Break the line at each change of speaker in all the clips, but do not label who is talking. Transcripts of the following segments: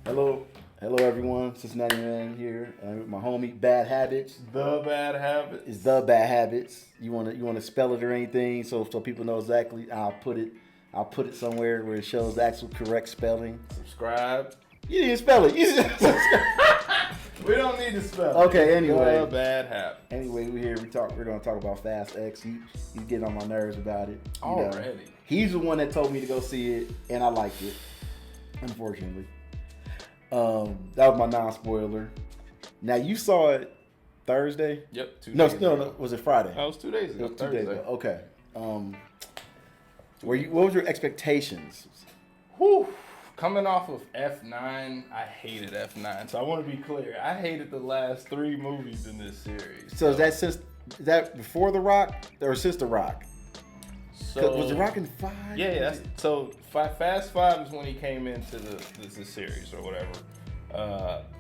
Hello everyone. Cincinnati Man here. With my homie Bad Habits.
The Bad Habits.
It's the Bad Habits. You wanna spell it or anything so people know exactly. I'll put it somewhere where it shows the actual correct spelling.
Subscribe.
You didn't spell it.
We don't need to spell
it. Okay. Anyway.
The Bad Habits.
Anyway, we're gonna talk about Fast X. He's getting on my nerves about it.
Already.
He's the one that told me to go see it, and I liked it. Unfortunately. That was my non-spoiler. Now you saw it Thursday.
Yep. 2
No,
days ago.
no. Was it Friday?
That was 2 days ago.
It was 2 days ago. Okay. What was your expectations?
Whew. Coming off of F9, I hated F9. So I want to be clear. I hated the last 3 movies in this series.
So is that before The Rock or since The Rock? So was The Rock in 5?
Yeah. So Fast 5 is when he came into the series or whatever.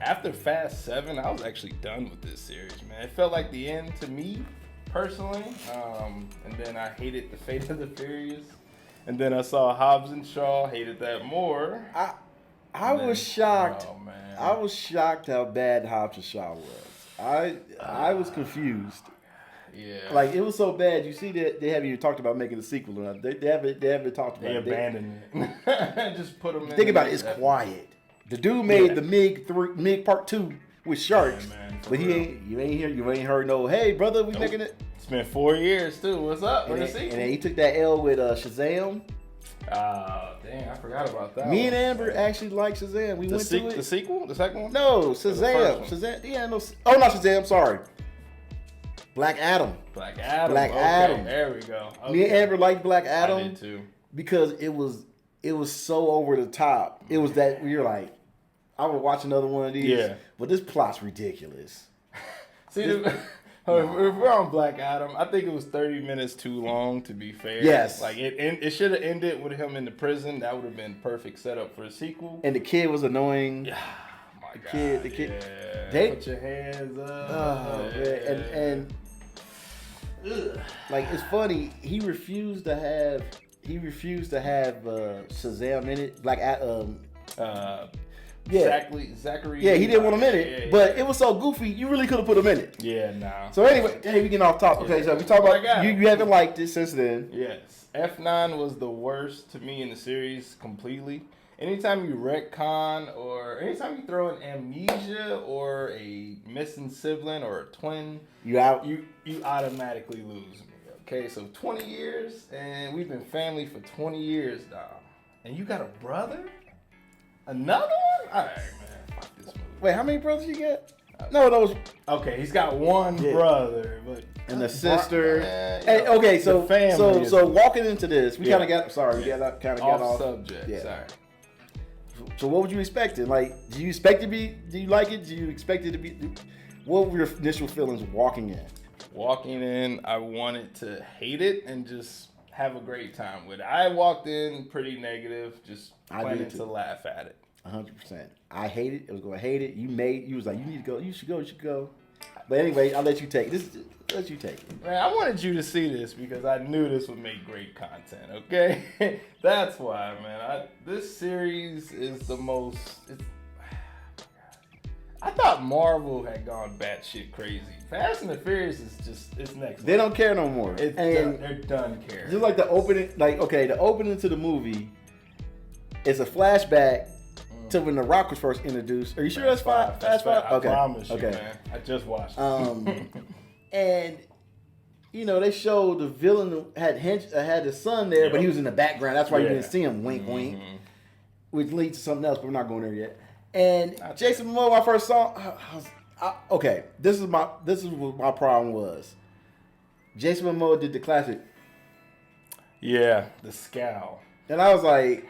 After Fast 7, I was actually done with this series, man. It felt like the end to me, personally. And then I hated The Fate of the Furious. And then I saw Hobbs and Shaw, hated that more.
I was shocked.
Oh, man.
I was shocked how bad Hobbs and Shaw was. I was confused.
Yeah.
Like, it was so bad. You see that they haven't even talked about making a sequel or not. They haven't talked about it.
They abandoned it. Just put them in.
Think about it. It's quiet. The dude made the Mig Part 2 with sharks.
Yeah, man,
but you ain't heard no, hey, brother, we making it.
It's been 4 years, too. What's up?
And then he took that L with Shazam.
Dang, I forgot about that.
Me and Amber actually like Shazam. We went to it.
The sequel? The second one?
No, Shazam. Shazam. Yeah, no. Oh, not Shazam. Sorry. Black Adam.
Black Adam.
Adam.
There we go. Okay.
Me and Amber liked Black Adam.
I did too.
Because it was so over the top. It was that we were like, I would watch another one of these.
Yeah.
But this plot's ridiculous.
See, if we're on Black Adam, I think it was 30 minutes too long, to be fair.
Yes.
Like, it should have ended with him in the prison. That would have been perfect setup for a sequel.
And the kid was annoying.
Yeah. My
The kid.
Yeah.
They
put your hands up.
Oh, man. And like, it's funny. He refused to have Shazam in it. Black Adam.
Zachary.
Yeah, he didn't want him in it, but it was so goofy. You really could have put him in it.
Yeah, nah.
So anyway, hey, we getting off topic. Okay, so we talk about you haven't liked it since then.
Yes, F9 was the worst to me in the series completely. Anytime you retcon or anytime you throw in amnesia or a missing sibling or a twin,
you out.
You automatically lose me. Okay, so 20 years and we've been family for 20 years now, and you got a brother. Another one? All right, man. Fuck this movie.
Wait, how many brothers you get? No, those.
Okay, he's got one brother, but
and a sister.
Hey,
okay, so
family
so walking into this, we kind of got. Sorry, we got kind of got off
subject.
Yeah.
Sorry.
So what would you expect? Like, do you expect to be? Do you like it? Do you expect it to be? What were your initial feelings walking in?
Walking in, I wanted to hate it and just have a great time with it. I walked in pretty negative, just planning to laugh at it.
100%. I hate it. I was going to hate it. You was like, you need to go. You should go. But anyway, I'll let you take it. Let you take it.
Man, I wanted you to see this because I knew this would make great content, okay? That's why, man. This series is the most... I thought Marvel had gone batshit crazy. Fast and the Furious is just, it's next.
They don't care no more.
They're done caring.
Just like the opening, the opening to the movie is a flashback to when The Rock was first introduced. Are you sure that's 5?
That's 5.
Okay.
I promise you, man. I just watched it.
And, they showed the villain had his son there, but he was in the background. That's why you didn't see him. Wink, wink. Which leads to something else, but we're not going there yet. And Jason Momoa, I first saw. Okay, this is what my problem was. Jason Momoa did the classic.
Yeah, the scowl.
And I was like,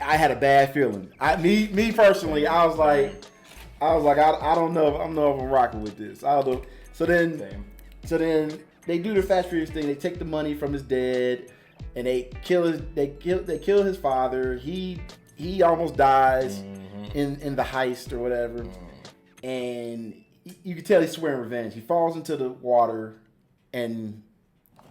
I had a bad feeling. Me personally, I was like, I don't know if I'm rocking with this. I don't know. So then they do the Fast Furious thing. They take the money from his dad, and they kill his father. He almost dies in the heist or whatever, and you can tell he's swearing revenge. He falls into the water and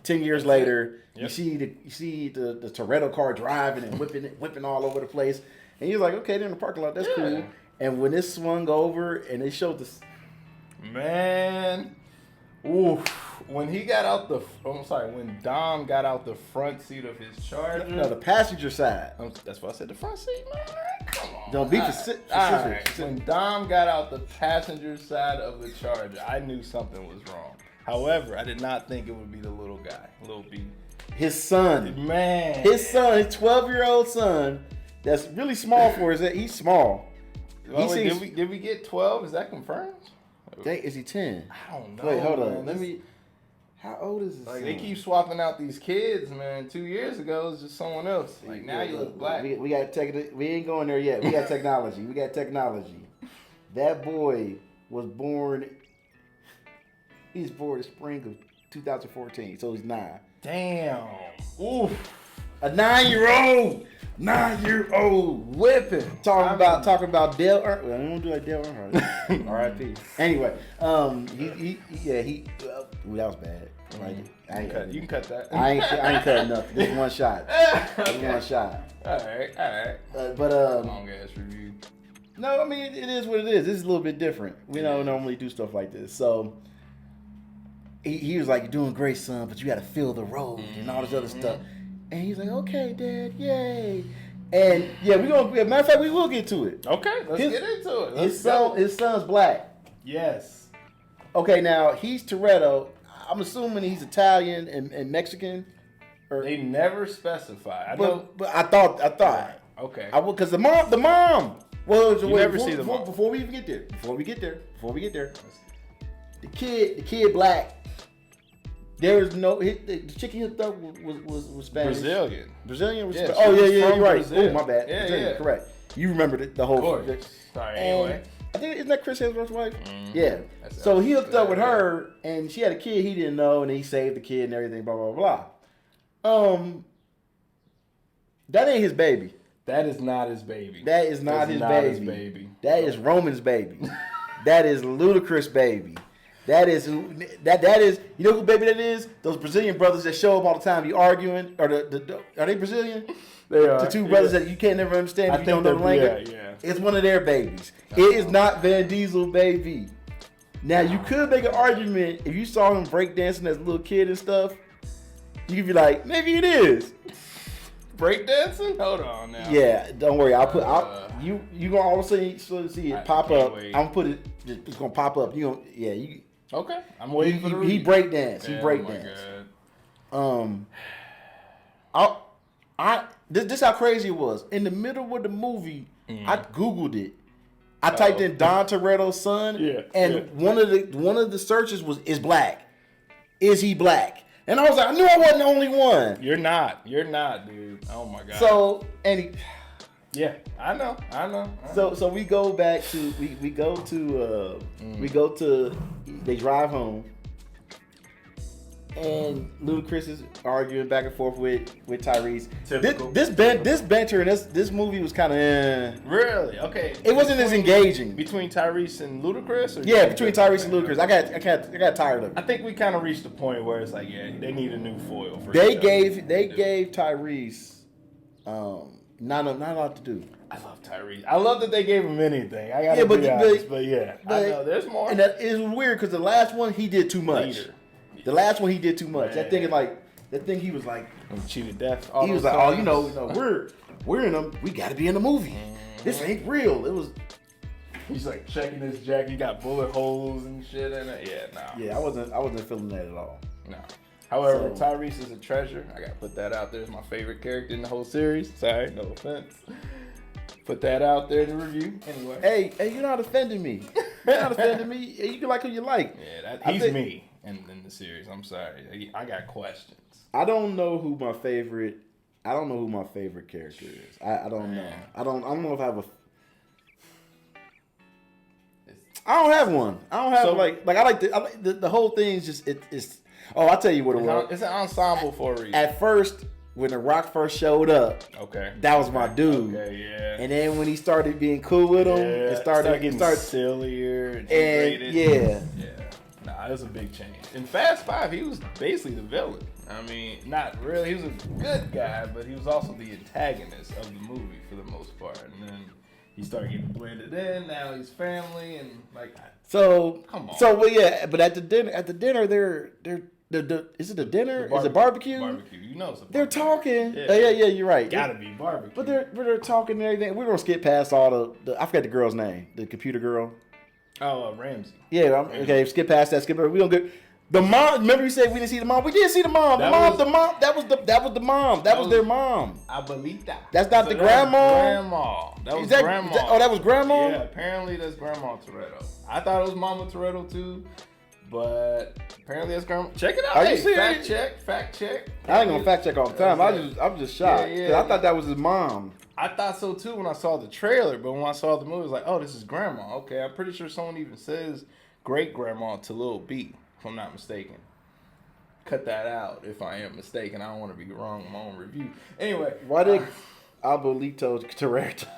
10 years later, you see the Toretto car driving and whipping all over the place. And you're like, okay, they're in the parking lot. That's cool. And when this swung over and they showed this.
Man. Oof. When he got out when Dom got out the front seat of his Charger.
No, the passenger side.
That's why I said the front seat, man. Come on.
Don't be specific.
Right. When Dom got out the passenger side of the Charger, I knew something was wrong. However, I did not think it would be the little guy, Lil B.
His son.
Man.
His son, his 12-year-old son, that's really small for his age. He's small.
Well, did we get 12? Is that confirmed?
Is he 10?
I don't know.
Wait, hold on. How old is this?
Like they keep swapping out these kids, man. 2 years ago, it's just someone else. Like now you look black.
We got we ain't going there yet. We got technology. That boy was born. He's born in spring of 2014, so he's 9.
Damn. Oof.
A 9-year-old. 9-year-old whipping. Talking about Dale Earnhardt. Well, I don't do like Dale Earnhardt. R.I.P. Anyway, that was bad. Like,
you can cut that.
I ain't cutting nothing. This one shot.
All right. Long ass review.
No, I mean it is what it is. This is a little bit different. We don't normally do stuff like this. So he was like, "You're doing great, son, but you got to feel the road and all this other stuff." And he's like, "Okay, Dad, yay!" And matter of fact, we will get to it.
Okay, let's get into it.
His son's black.
Yes.
Okay, now he's Toretto. I'm assuming he's Italian and Mexican. Or
they never specify. But
I thought.
Okay.
Because the mom. Well,
you never see the mom.
Before we get there. The kid black. There was no the chick he hooked up was Spanish. Brazilian was Spanish. Oh yeah, you're right. Brazil. Oh my bad. Yeah, Brazilian, correct. You remembered it, the whole
thing. Sorry, anyway.
I think isn't that Chris Hemsworth's wife? Yeah. So he hooked up with her, and she had a kid he didn't know, and he saved the kid and everything. Blah blah blah. That ain't his baby.
That is not his baby.
That is not his baby. That is Roman's baby. That is Ludacris' baby. That is you know who baby that is? Those Brazilian brothers that show up all the time. You arguing or are they Brazilian?
They are.
The two brothers that you can't never understand if you don't know the language.
Yeah.
It's one of their babies. It is not Van Diesel baby. Now you could make an argument if you saw him breakdancing as a little kid and stuff. You could be like, maybe it is.
Breakdancing? Hold on now.
Yeah, don't worry. You gonna all of a sudden see it pop up.
Wait.
I'm gonna put it. It's gonna pop up.
Okay, I'm waiting for the
He breakdanced. This how crazy it was. In the middle of the movie, I Googled it. I typed in Don Toretto's son, one of the searches is black. Is he black? And I was like, I knew I wasn't the only one.
You're not, dude. Oh my god.
So
I know.
So we go back to they drive home, and Ludacris is arguing back and forth with Tyrese.
Typical.
This banter in this movie was kind of
really okay.
It wasn't as engaging
between Tyrese and Ludacris.
Between Tyrese and Ludacris. I got tired of it.
I think we kind of reached the point where it's like, they need a new foil for.
They gave Tyrese not a lot to do.
I love Tyrese. I love that they gave him anything. I gotta be honest, but I know there's more.
And that is weird because the last one he did too much. The last one he did too much. That thing he was like
cheated death.
He was like, we're in them. We got to be in the movie. This ain't real. It was.
He's like checking his jacket. He got bullet holes and shit in it. Yeah, nah.
Yeah, I wasn't feeling that at all.
No. However, Tyrese is a treasure. I gotta put that out there. It's my favorite character in the whole series. Sorry, no offense. Put that out there in the review. Anyway.
Hey, you're not offending me. You're not offending me. You can like who you like.
Yeah, he's me in the series. I'm sorry. I got questions.
I don't know who my favorite character is. I don't know. I don't know if I have I don't have one. I don't have I like the whole thing is just it's. Oh, I'll tell you what it was.
It's an ensemble for a reason.
At first, when The Rock first showed up, that was my dude.
Okay, yeah.
And then when he started being cool with him, it started
getting sillier and
yeah.
Nah, Nah, that's a big change. In Fast 5, he was basically the villain. I mean, not really. He was a good guy, but he was also the antagonist of the movie for the most part. And then he started getting blended in. Now he's family and like.
So
come on.
So well, yeah, but at the dinner, they're is it a dinner? Is it barbecue?
Barbecue. You know, it's a barbecue.
They're talking.
Yeah,
yeah, you're right.
Gotta be barbecue.
But they're talking and everything. We're gonna skip past all the I forgot the girl's name, the computer girl.
Oh, Ramsey.
Yeah, okay. Skip past that. Skip. We don't get the mom. Remember you said we didn't see the mom. We did see the mom. The mom. That was the mom. That was their mom.
Abuelita.
That's not the grandma.
Grandma. That was grandma.
That was grandma.
Yeah, apparently that's Grandma Toretto. I thought it was Mama Toretto too, but apparently that's grandma. Check it out.
Are you serious?
Fact check.
I ain't gonna fact check all the time. I'm just shocked.
Yeah.
I thought that was his mom.
I thought so too when I saw the trailer, but when I saw the movie, I was like, oh, this is grandma. Okay, I'm pretty sure someone even says great grandma to Lil B, if I'm not mistaken. Cut that out if I am mistaken. I don't want to be wrong in my own review. Anyway.
Why did Abuelito Toretto?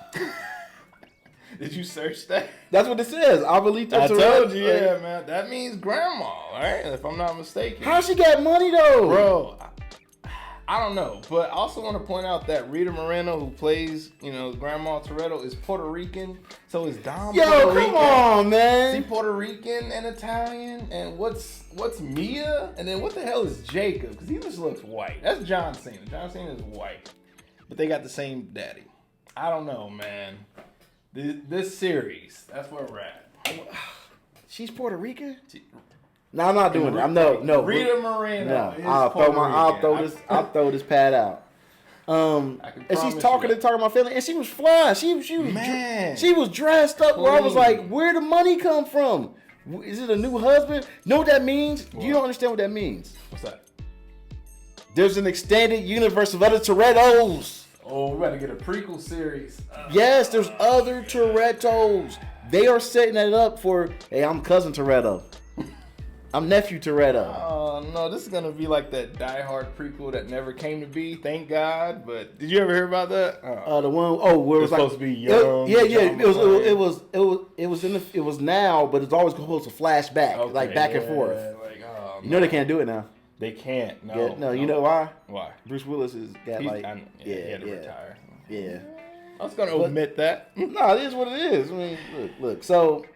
Did you search that?
That's what it says. Abuelito Toretto.
I told you, yeah, man. That means grandma, all right? If I'm not mistaken.
How she got money though?
Bro, I don't know, but I also want to point out that Rita Moreno, who plays, Grandma Toretto, is Puerto Rican. So is Dom Puerto Rican.
Come on, man.
See, Puerto Rican and Italian, and what's Mia? And then what the hell is Jacob? Because he just looks white. That's John Cena. John Cena is white, but they got the same daddy. I don't know, man. This series, that's where we're at.
She's Puerto Rican? No, I'm not doing it. I'm no.
Rita Moreno.
No, I'll throw this pad out. And she's talking about family, and she was flying. She was dressed up where I was like, where the money come from? Is it a new husband? Know what that means? What? You don't understand what that means.
What's that?
There's an extended universe of other Torettos.
Oh, we got to get a prequel series.
Yes, there's other Torettos. They are setting that up for, hey, I'm cousin Toretto. I'm nephew Toretto.
Oh, no, this is going to be like that Die Hard prequel that never came to be, thank God. But did you ever hear about that?
The one, where it was
supposed to be young.
It was now, but it's always supposed to flash back, like back and forth. They can't do it now.
They can't. No.
Yeah, no, you know why?
Why?
Bruce Willis has got
he had to retire.
Yeah.
I was going to omit that.
No, it is what it is. I mean, look. So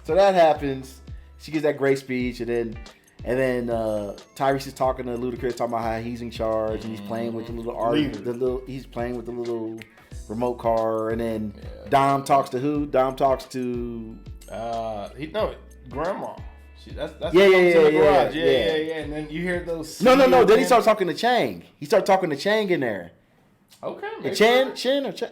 that happens. She gives that great speech, and then Tyrese is talking to Ludacris, talking about how he's in charge, and he's playing with the little he's playing with the little remote car, and then Dom talks to who? Dom talks to
Grandma. That's in
the
garage. Yeah. And then you hear those.
No. Then he starts talking to Chang. He starts talking to Chang in there.
Okay.
Chin or Chang?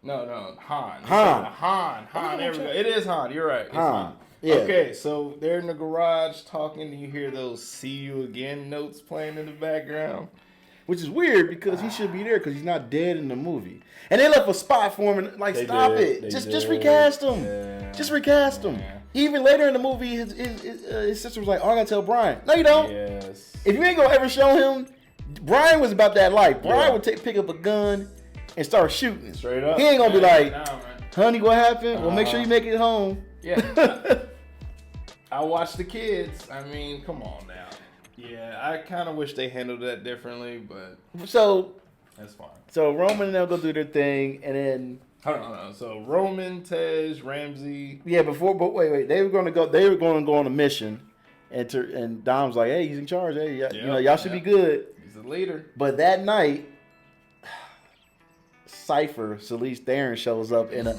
No. Han.
Han.
There we go. It is Han. You're right. It's Han. Yeah. Okay, so they're in the garage talking, and you hear those "See you again" notes playing in the background,
which is weird because he should be there because he's not dead in the movie. And they left a spot for him. And, stop it! Just recast him. Yeah. Just recast him. Yeah. Even later in the movie, his sister was like, "Oh, I gotta tell Brian." No, you don't.
Yes.
If you ain't gonna ever show him, Brian was about that life. Brian would pick up a gun and start shooting.
Straight up.
He ain't gonna be like, "Honey, what happened?" Well, make sure you make it home.
Yeah. I watch the kids. I mean, come on now. Yeah, I kind of wish they handled that differently, but
so
that's fine.
So Roman and they'll go do their thing, and then
hold on. So Roman, Tej, Ramsey.
Yeah, but wait. They were going to go on a mission, and Dom's like, hey, he's in charge. Hey, y'all should be good.
He's the leader.
But that night, Cypher, Celeste Theron shows up in a.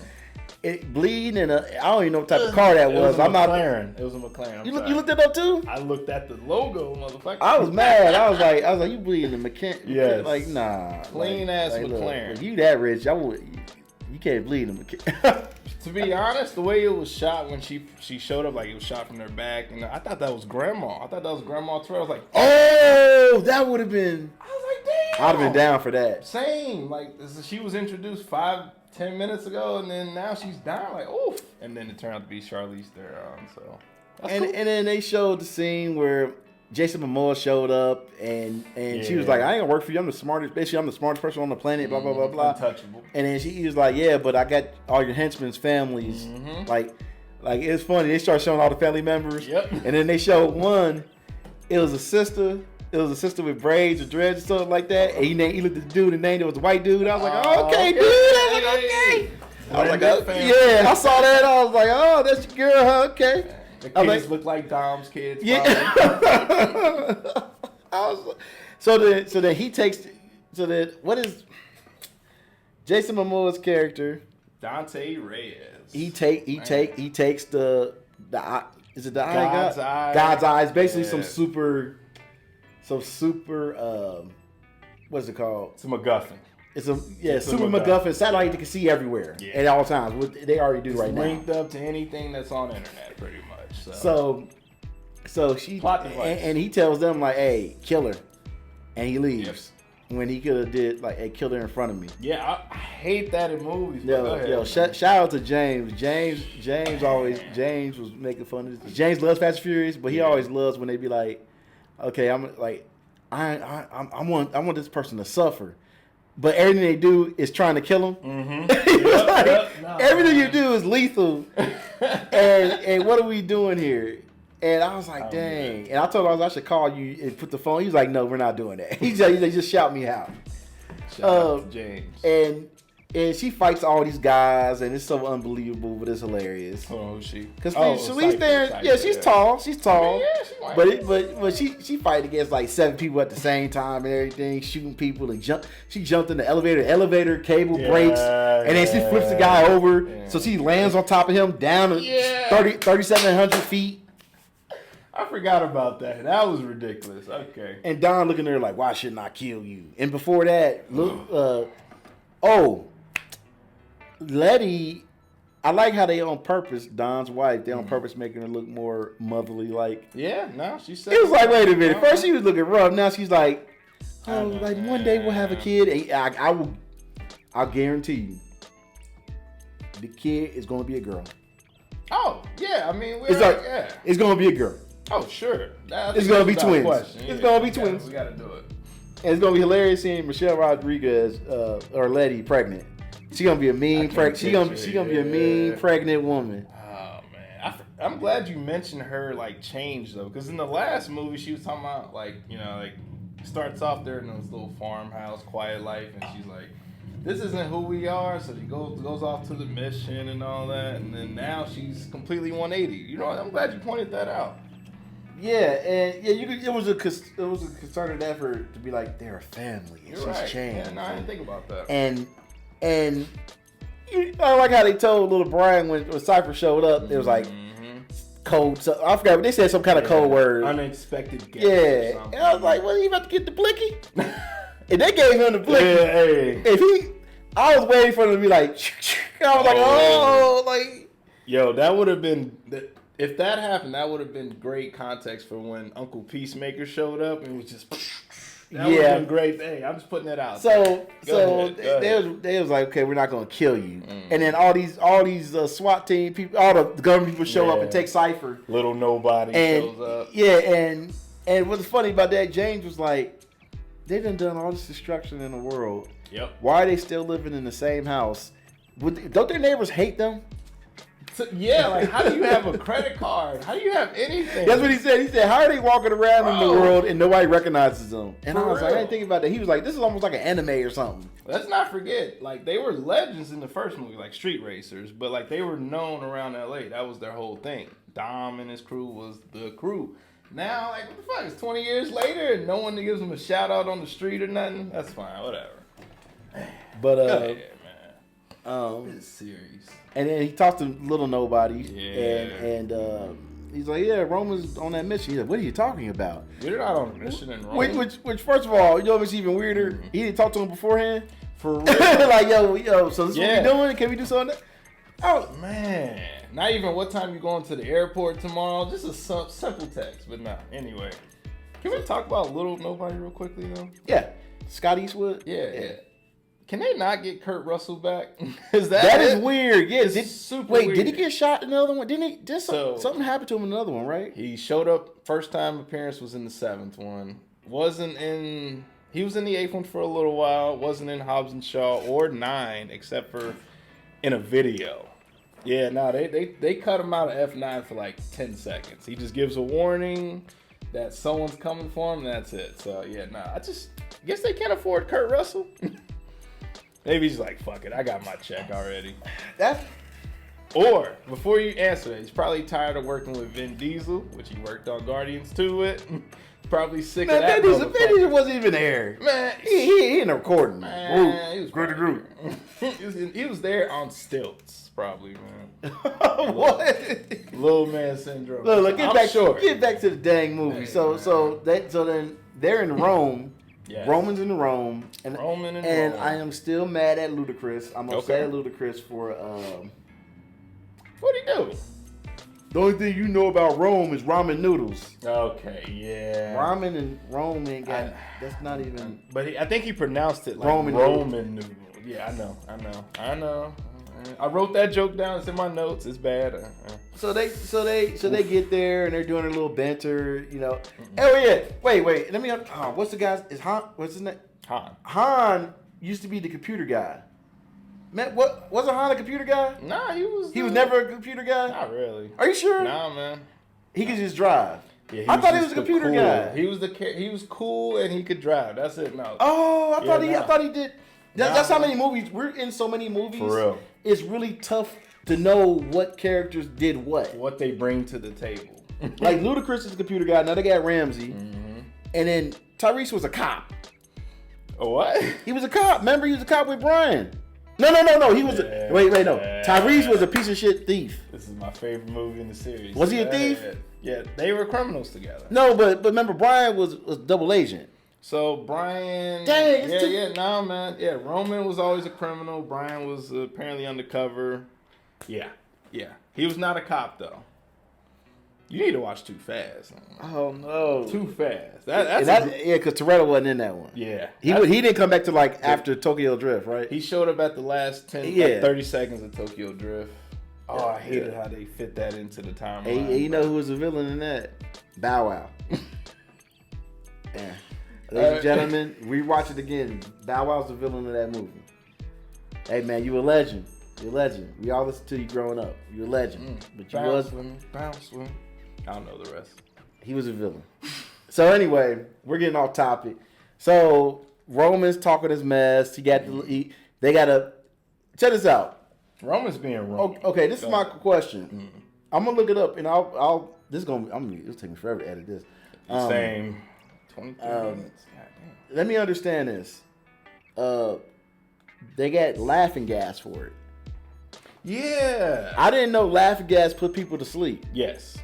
Bleeding in I don't even know what type of car that was.
It was a McLaren.
You looked it up too?
I looked at the logo, motherfucker.
I was mad. I was like, you bleeding in McLaren?
Yes.
Like, nah.
Clean ass McLaren.
Look, you that rich? You can't bleed in McLaren.
To be honest, the way it was shot when she showed up, like it was shot from her back, and I thought that was Grandma. I thought that was Grandma Toretto. I was like,
oh, that would have been.
I was like, damn.
I'd have been down for that.
Same. Like she was introduced 5-10 minutes ago, and then now she's down. Like, oof. And then it turned out to be Charlize Theron. So.
And then they showed the scene where Jason Momoa showed up, and she was like, I ain't gonna work for you. I'm the smartest. Basically, I'm the smartest person on the planet. Blah blah blah blah.
Untouchable.
And then he was like, yeah, but I got all your henchmen's families. Like Like, it's funny. They start showing all the family members.
Yep.
And then they showed one. It was a sister. It was a sister with braids or dreads or something like that. And he looked at the dude and named it was a white dude. I was like, oh, okay, dude. I was like, okay. I was like, yeah. I saw that. I was like, oh, that's your girl, huh? Okay.
The kids look like Dom's kids.
Yeah. So then he takes. So then what is Jason Momoa's character?
Dante Reyes.
He takes the eye. Is it the
God's eye?
God's eyes. Basically, some super. What's it called?
It's a MacGuffin.
It's super MacGuffin satellite that can see everywhere at all times. What they already do right now.
Linked up to anything that's on the internet, pretty much.
So she and he tells them like, "Hey, kill her," and he leaves.
Yep.
When he could have did like, "Hey, kill her in front of me."
Yeah, I hate that in movies.
Shout out to James. James was making fun of this. James loves Fast and Furious, but he always loves when they be like, "Okay, I want this person to suffer." But everything they do is trying to kill him. Mm-hmm. Everything you do is lethal. and what are we doing here? And I was like, dang. And I told him I should call you and put the phone. He was like, no, we're not doing that. He just shout me out.
Shout out to James.
And she fights all these guys, and it's so unbelievable, but it's hilarious.
Oh, she?
Because Charlize Theron, she's tall. She's tall. Yeah, she might but she fight against like 7 people at the same time and everything, shooting people and jump. She jumped in the elevator cable breaks, and then she flips the guy over, so she lands on top of him down 3,700 feet.
I forgot about that. That was ridiculous. Okay.
And Don looking at her like, why shouldn't I kill you? And before that, Letty, I like how they on purpose, Don's wife, they on purpose making her look more motherly like.
Yeah, no, she said.
It was like, wait a minute. First she was looking rough. Now she's like, oh, like one day we'll have a kid. And I'll guarantee you, the kid is going to be a girl.
Oh, yeah. I mean,
it's going to be a girl.
Oh, sure.
It's going to be twins. It's going to be twins.
We got to do it.
And it's going to be hilarious seeing Michelle Rodriguez or Letty pregnant. She's gonna be a mean pregnant. She's gonna be a mean pregnant woman.
Oh man, I'm glad you mentioned her like change though, because in the last movie she was talking about like starts off there in this little farmhouse, quiet life, and she's like, this isn't who we are. So she goes off to the mission and all that, and then now she's completely 180. I'm glad you pointed that out.
Yeah, and it was a concerted effort to be like they're a family, and she's changed.
Yeah, no, I didn't think about that.
And I like how they told little Brian when Cypher showed up, it was like code. So I forgot, but they said some kind of code word.
Unexpected guest.
Yeah. And I was like, well, you about to get the blicky? And they gave him the blicky. Yeah, hey. I was waiting for them to be like, I was like, oh, like.
Yo, that would have been, if that happened, that would have been great context for when Uncle Peacemaker showed up and was just. That would have been great. Hey, I'm just putting that out.
So they was like, okay, we're not gonna kill you. And then all these SWAT team people, all the government people show up and take Cypher.
Little nobody shows up.
Yeah, and what's funny about that, James was like, they done all this destruction in the world.
Yep.
Why are they still living in the same house? Don't their neighbors hate them?
So, yeah, like how do you have a credit card? How do you have anything?
That's what he said. He said, how are they walking around in the world and nobody recognizes them? And I was like, I didn't think about that. He was like, this is almost like an anime or something.
Let's not forget, like they were legends in the first movie, like street racers, but like they were known around LA. That was their whole thing. Dom and his crew was the crew. Now, like, what the fuck? It's 20 years later and no one gives them a shout out on the street or nothing. That's fine, whatever.
But
this series.
And then he talked to little nobody, and he's like, "Yeah, Roman's on that mission." He's like, "What are you talking about?"
We're not on a mission in Rome.
Which, first of all, what's even weirder? He didn't talk to him beforehand.
For real?
Like, yo, so this is what we doing? Can we do something?
Oh man, not even what time you going to the airport tomorrow? Just a simple text, but no. Anyway, can we talk about little nobody real quickly though?
Yeah, Scott Eastwood.
Yeah. Can they not get Kurt Russell back? Is
that is weird. Yeah,
super weird.
Did he get shot in another one? Didn't he? Just something happened to him in another one, right?
He showed up. First time appearance was in the 7th one. He was in the 8th one for a little while. Wasn't in Hobbs and Shaw or 9, except for in a video. Yeah, no, they cut him out of F9 for like 10 seconds. He just gives a warning that someone's coming for him. That's it. So yeah, I guess they can't afford Kurt Russell. Maybe he's like, fuck it, I got my check already. Or before you answer that, he's probably tired of working with Vin Diesel, which he worked on Guardians 2 with. Probably sick of that.
Vin Diesel wasn't even there.
Man,
he in the recording.
Man, he was Groot. He was there on stilts, probably, man.
What?
Little man syndrome.
Look, get back to the dang movie. So then they're in Rome. Yes. Roman's in Rome, and I am still mad at Ludacris. I'm upset at Ludacris for
what'd he do?
The only thing you know about Rome is ramen noodles.
Okay, yeah.
Ramen and Rome ain't got. That's not even.
But I think he pronounced it like Roman noodle. Yeah, I know. I wrote that joke down. It's in my notes. It's bad.
So they get there and they're doing a little banter, you know. Oh yeah. Wait. Let me. What's the guy's? Is Han? What's his name?
Han.
Han used to be the computer guy. Man, wasn't Han a computer guy?
Nah, he was.
He was never a computer guy.
Not really.
Are you sure?
Nah, man.
He could just drive.
Yeah,
I thought he was a computer guy.
He was cool and he could drive. That's it. No.
Oh, I thought he did. That's how many movies we're in. So many movies.
For real.
It's really tough to know what characters did what
they bring to the table.
Like Ludacris is a computer guy. Now they got Ramsey, and then Tyrese was a cop.
A what?
He was a cop. Remember, he was a cop with Brian. No. He was wait. No. Tyrese was a piece of shit thief.
This is my favorite movie in the series.
Was he a thief?
Yeah, they were criminals together.
No, but remember, Brian was double agent.
So Brian, nah, man, yeah. Roman was always a criminal. Brian was apparently undercover. Yeah. He was not a cop though. You need to watch Too Fast.
Oh no,
Too Fast.
Because Toretto wasn't in that one.
Yeah,
he didn't come back to like after Tokyo Drift, right?
He showed up at the last 30 seconds of Tokyo Drift. Oh, I hated how they fit that into the timeline.
Hey, you know who was the villain in that? Bow Wow. Yeah. Ladies and gentlemen, rewatch it again. Bow Wow's the villain of that movie. Hey man, you a legend. You're a legend. We all listened to you growing up. You're a legend. But you
bounce with me. I don't know the rest.
He was a villain. So anyway, we're getting off topic. So Roman's talking his mess. They gotta check this out.
Roman's being wrong.
Okay, this is my question. I'm gonna look it up and it'll take me forever to edit this.
Same. 23 minutes.
Let me understand this. They got laughing gas for it.
Yeah.
I didn't know laughing gas put people to sleep.
Yes.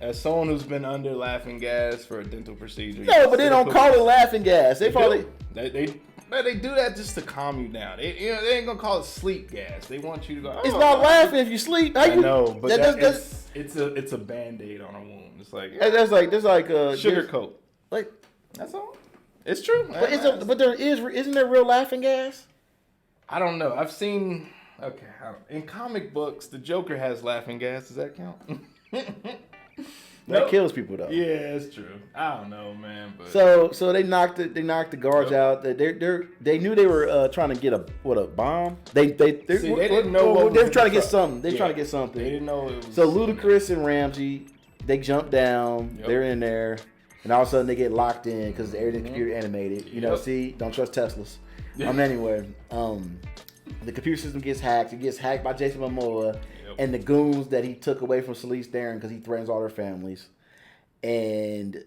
As someone who's been under laughing gas for a dental procedure.
No, but they don't call it laughing gas. They probably
they do that just to calm you down. They ain't gonna call it sleep gas. They want you to go.
It's not laughing if you sleep.
I know, but it's a Band-Aid on a wound. It's like
that's like
sugar coat.
Like
that's all. It's true.
But isn't there real laughing gas?
I don't know. I've seen. Okay, in comic books, the Joker has laughing gas. Does that count?
That kills people though.
Yeah, it's true. I don't know, man. But
so they knocked the guards out. They knew they were trying to get a bomb. They
didn't know.
They were trying to get something. They trying to get something.
They didn't know it was.
So Ludacris and Ramsey, they jump down. Yep. They're in there, and all of a sudden they get locked in because everything's computer animated. You know, see, don't trust Teslas. Anyway, the computer system gets hacked. It gets hacked by Jason Momoa. And the goons that he took away from Celeste Theron because he threatens all their families. And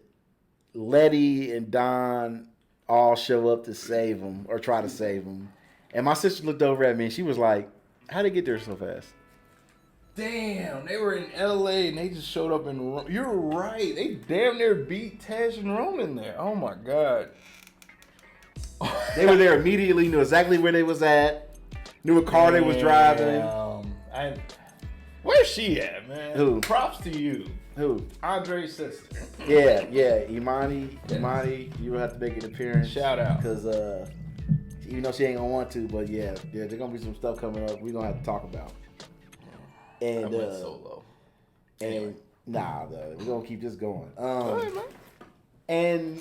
Letty and Don all show up to save him or try to save him. And my sister looked over at me and she was like, how'd they get there so fast?
Damn, they were in LA and they just showed up in Rome. You're right. They damn near beat Taj and Roman there. Oh my God.
They were there immediately, knew exactly where they was at, knew what car they was driving.
Where's she at, man?
Who?
Props to you.
Who?
Andre's sister.
Yeah. Imani, you will have to make an appearance.
Shout out.
Because even though she ain't gonna want to, but yeah, there's gonna be some stuff coming up we're gonna have to talk about. And
I went solo.
And nah, though, we're gonna keep this going.
Go ahead, man.
And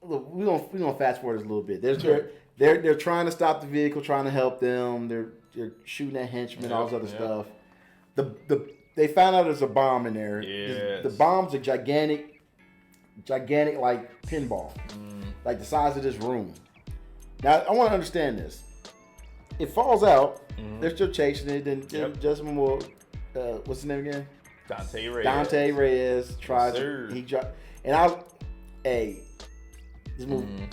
look, we're gonna fast forward this a little bit. They're trying to stop the vehicle, trying to help them. they're shooting at henchmen, all this other stuff. They found out there's a bomb in there.
Yes.
The bomb's a gigantic like pinball, like the size of this room. Now I want to understand this. It falls out. They're still chasing it. Then Justin Momoa, what's his name again? Dante Reyes tries. This movie.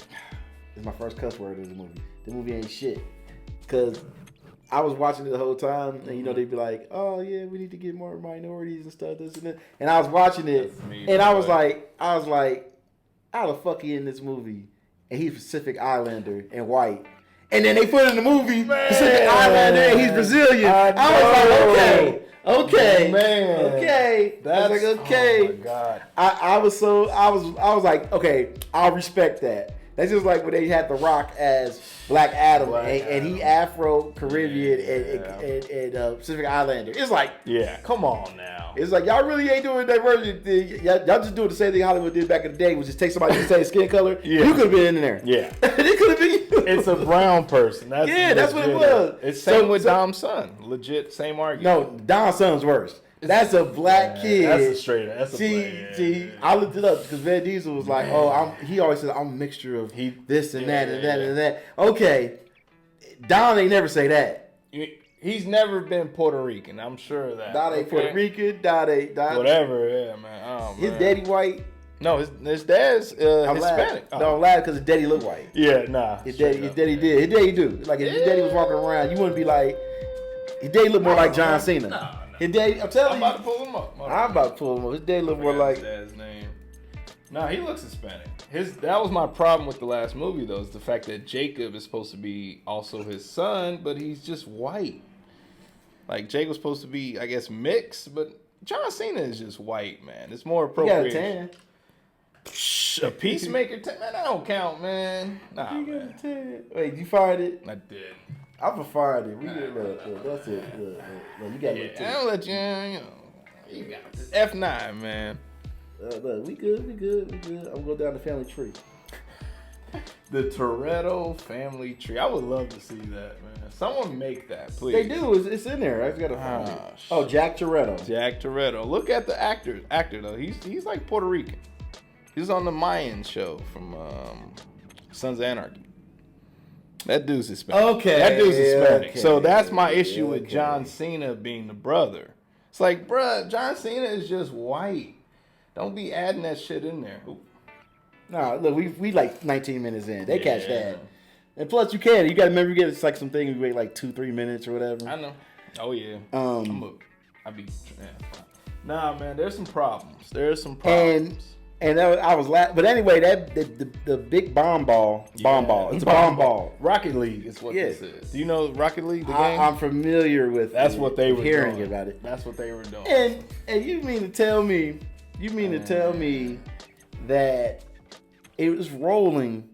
This is my first cuss word in the movie. The movie ain't shit. Cause I was watching it the whole time, and they'd be like, "Oh yeah, we need to get more minorities and stuff, this and that." And I was watching it, and I was like, "How the fuck he in this movie?" And he's Pacific Islander and white. And then they put in the movie Pacific Islander and he's Brazilian. I was like, okay,
man,
okay. I was like, okay.
Oh my God.
I was like, okay, I'll respect that. That's just like when they had The Rock as Black Adam, and he Afro-Caribbean and Pacific Islander. It's like,
come on now.
It's like, y'all really ain't doing diversity thing. Y'all just doing the same thing Hollywood did back in the day, which is take somebody with the same skin color. You could have been in there.
Yeah.
It could have been you.
It's a brown person. That's what it was. It's same with Dom's son. Legit, same argument.
No, Dom's son's worse. That's a black kid.
That's a straight up. See,
I looked it up because Van Diesel was like, he always said, I'm a mixture of this and that and that and that. Okay. Dom ain't never say that.
He's never been Puerto Rican. I'm sure of that.
Dade Puerto Rican. Dade.
Whatever, man.
His daddy white.
No, his dad's Hispanic.
Don't laugh because his daddy look white.
Yeah, nah.
His daddy did. His daddy do. Like if his daddy was walking around, you wouldn't be like, his daddy look more like John Cena.
Nah.
His daddy, I'm telling you.
I'm about to pull him up.
I'm about to pull him up. His daddy look more like.
His dad's name. Nah, he looks Hispanic. That was my problem with the last movie, though, is the fact that Jacob is supposed to be also his son, but he's just white. Like, Jacob's supposed to be, I guess, mixed, but John Cena is just white, man. It's more appropriate.
He got a tan.
A Peacemaker tan? Man, that don't count, man. Nah,
He
man.
got a tan. Wait, you fired it?
I did.
I'm a fired it. We did look. That's it. Look, you got it.
I don't let you got this. F9, man.
Look, we good. I'm going down the family tree.
The Toretto family tree. I would love to see that, man. Someone make that, please.
They do. It's in there. I just gotta find it. Jack Toretto.
Jack Toretto. Look at the actor though. He's like Puerto Rican. He's on the Mayan show from Sons of Anarchy. That dude's Hispanic.
Okay.
That dude's Hispanic.
Okay.
So that's my issue with John Cena being the brother. It's like, bruh, John Cena is just white. Don't be adding that shit in there. Ooh.
Nah, look, we like 19 minutes in. They catch that. And plus, you gotta remember, it's like some thing we wait like 2-3 minutes or whatever.
I know. Oh yeah. Nah, man. There's some problems. And
I was laughing. But anyway, the big bomb ball. It's a bomb ball.
Rocket League is what this is. Do you know Rocket League, the game?
I'm familiar with
That's what they were
hearing
doing.
about it.
That's what they were doing.
And you mean to tell me that it was rolling.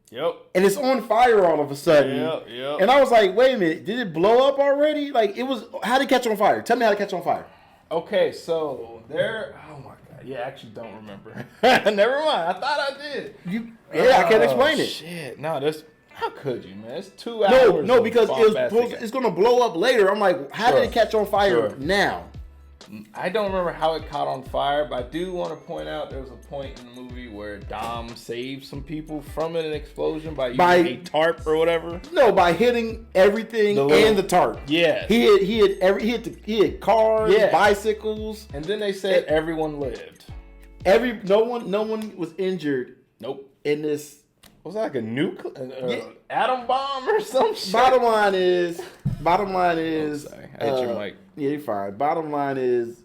Yep.
And it's on fire all of a sudden.
Yep.
And I was like, wait a minute, did it blow up already? Like, how did it catch on fire? Tell me how to catch on fire.
Okay, so oh my God. Yeah, I actually don't remember. Never mind. I thought I did.
I can't explain it.
Shit. No, how could you, man? It's 2 hours.
No, because it's going to blow up later. I'm like, how did it catch on fire now?
I don't remember how it caught on fire, but I do want to point out there was a point in the movie where Dom saved some people from an explosion by using a tarp or whatever. No, by hitting everything and the tarp. Yeah, he hit cars, bicycles, and then they said everyone lived. No one was injured. Nope. In this, was that like a nuke, atom bomb or some shit? Bottom line is. Oh, sorry. I hit your mic. Yeah, you're fine. Bottom line is,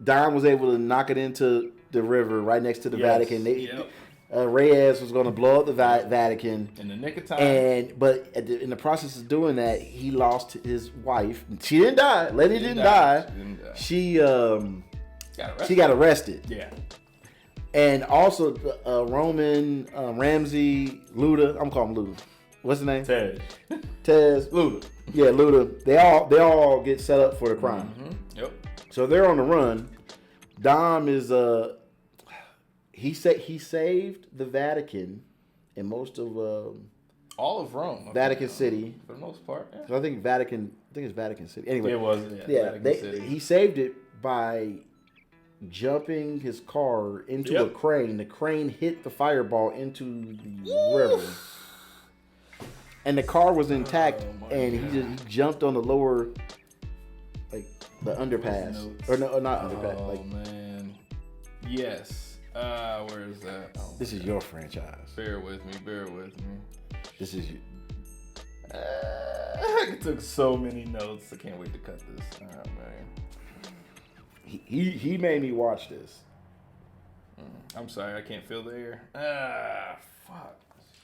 Don was able to knock it into the river right next to the Vatican. Reyes was going to blow up the Vatican in the nick of time. But in the process of doing that, he lost his wife. She didn't die. Letty didn't die. She got arrested. Yeah. And also Roman, Ramsey, Luda. I'm calling him Luda. What's his name? Tez. Luda. Yeah, Luda. They all get set up for the crime. Mm-hmm. Yep. So they're on the run. Dom is he saved the Vatican and most of All of Rome.
Vatican City.
For the most part. Yeah.
So I think it's Vatican City. Anyway,
It was. Yeah. Vatican City.
He saved it by jumping his car into a crane. The crane hit the fireball into the river. And the car was intact, and he jumped on the lower, like the underpass, or no, not underpass.
Oh man, yes. Where is that? Oh,
this is your franchise.
Bear with me.
This is you.
I took so many notes. I can't wait to cut this. Oh man.
He made me watch this.
I'm sorry, I can't feel the air. Fuck.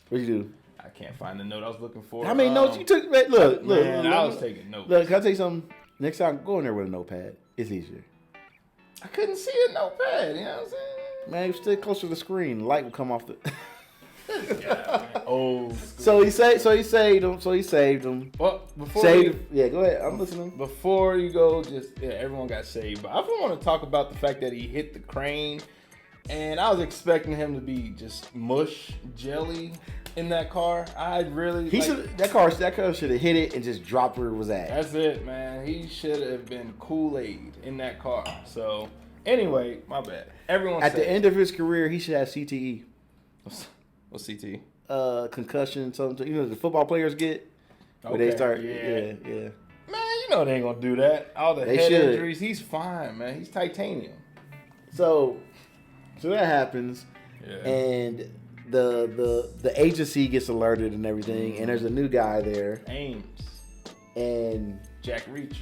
What'd you do?
I can't find the note I was looking for.
How many notes you took? Look.
I was taking notes.
Look, can I tell you something? Next time, go in there with a notepad. It's easier.
I couldn't see a notepad. You know what I'm saying?
Man, you stay closer to the screen. The light will come off the.
Oh.
So he saved him.
Well, before
go ahead. I'm listening.
Before you go, everyone got saved. But I want to talk about the fact that he hit the crane, and I was expecting him to be just mush jelly in that car.
That car should have hit it and just dropped where it was at.
That's it, man. He should have been Kool-Aid in that car. So anyway, my bad. Everyone
at the end of his career, he should have CTE.
What's CTE?
Concussion, something. You know, the football players get where they start. Yeah.
Man, you know they ain't gonna do that. All the head injuries. He's fine, man. He's titanium.
So that happens, and the agency gets alerted and everything, and there's a new guy there,
Ames,
and
Jack Reacher.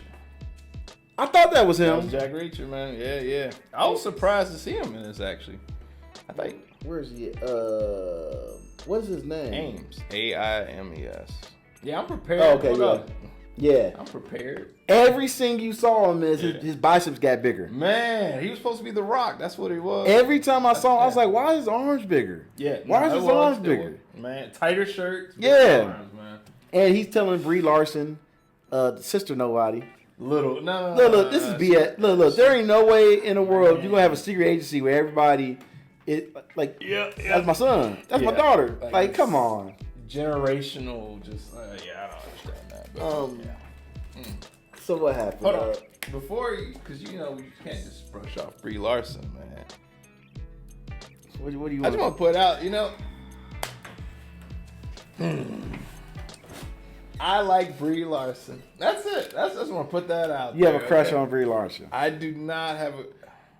I thought that was him.
That was Jack Reacher, man. Yeah. I was surprised to see him in this actually. I think.
Where's he? What is his name?
Ames. AIMES. Yeah, I'm prepared.
Oh, okay, yeah.
I'm prepared.
Every scene you saw him his biceps got bigger.
Man, he was supposed to be The Rock. That's what he was.
Every time I saw him, I was like, why is his arms bigger?
Yeah.
Why is his arms bigger?
Man, tighter shirts.
Yeah.
Arms, man.
And he's telling Brie Larson, sister nobody.
Look,
this is BS. Look, there ain't no way in the world you're gonna have a secret agency where everybody that's my son. That's my daughter. Like, come on.
Generational, just I don't understand that. But,
So what happened?
Hold on. Before because you can't just brush off Brie Larson, man.
What do you want?
I just want to put out, I like Brie Larson. That's it. I just want to put that out.
You have a crush on Brie Larson.
I do not have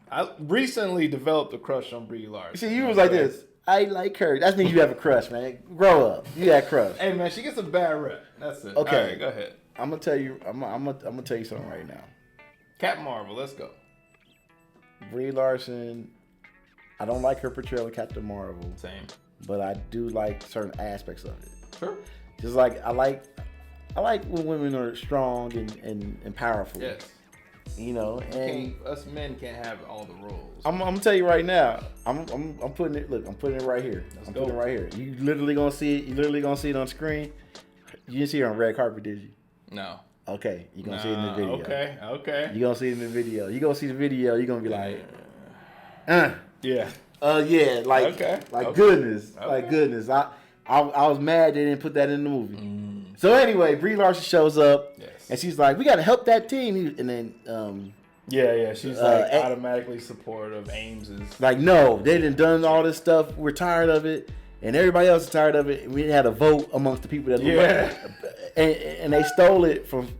I recently developed a crush on Brie Larson.
See, you was like this. I like her. That means you have a crush, man. Grow up. You got a crush.
Hey, man, she gets a bad rep. That's it.
Okay,
all right, go ahead.
I'm gonna tell you. I'm gonna tell you something right now.
Captain Marvel. Let's go.
Brie Larson. I don't like her portrayal of Captain Marvel.
Same.
But I do like certain aspects of it.
Sure.
Just like I like when women are strong and powerful.
Yes.
And
us men can't have all the roles.
I'm gonna tell you right now. I'm putting it. Look, I'm putting it right here. Putting it right here. You literally gonna see it. You literally gonna see it on screen. You didn't see her on red carpet, did you?
No.
Okay, you gonna see it in the video.
Okay.
You gonna see it in the video. You gonna see the video. You gonna be like,
yeah.
Goodness, like goodness. I was mad they didn't put that in the movie. So anyway, Brie Larson shows up, and she's like, "We gotta help that team." And then,
she's like automatically supportive of Ames's.
Like, no, they done all this stuff. We're tired of it, and everybody else is tired of it. And we had a vote amongst the people that and they stole it from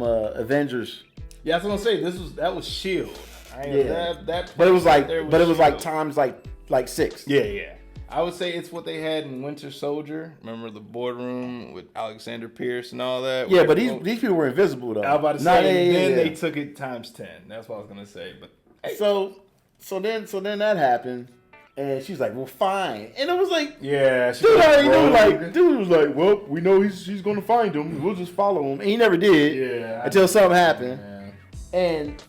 Avengers.
Yeah, that's what I'm saying. That was Shield.
But it was like times like 6.
Yeah. I would say it's what they had in Winter Soldier. Remember the boardroom with Alexander Pierce and all that?
Yeah, but these people were invisible though.
I was about to say, they took it times 10. That's what I was gonna say. But hey.
So then that happened, and she's like, "Well, fine." And it was like, dude was like, "Well, we know she's gonna find him. We'll just follow him." And he never did.
Yeah.
Until something happened.
Yeah.
And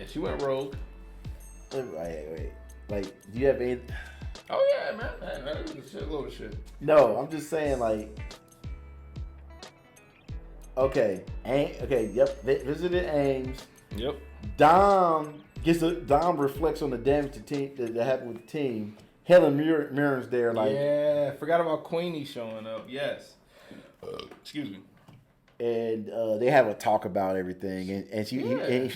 she went rogue.
Wait. Like, do you have any?
Oh yeah, man. That was a shitload of shit.
No, I'm just saying, like, okay, yep. They visited Ames.
Yep.
Dom reflects on the damage that happened with the team. Helen Mirren's there, like,
yeah, forgot about Queenie showing up. Yes. Excuse me.
And they have a talk about everything, and she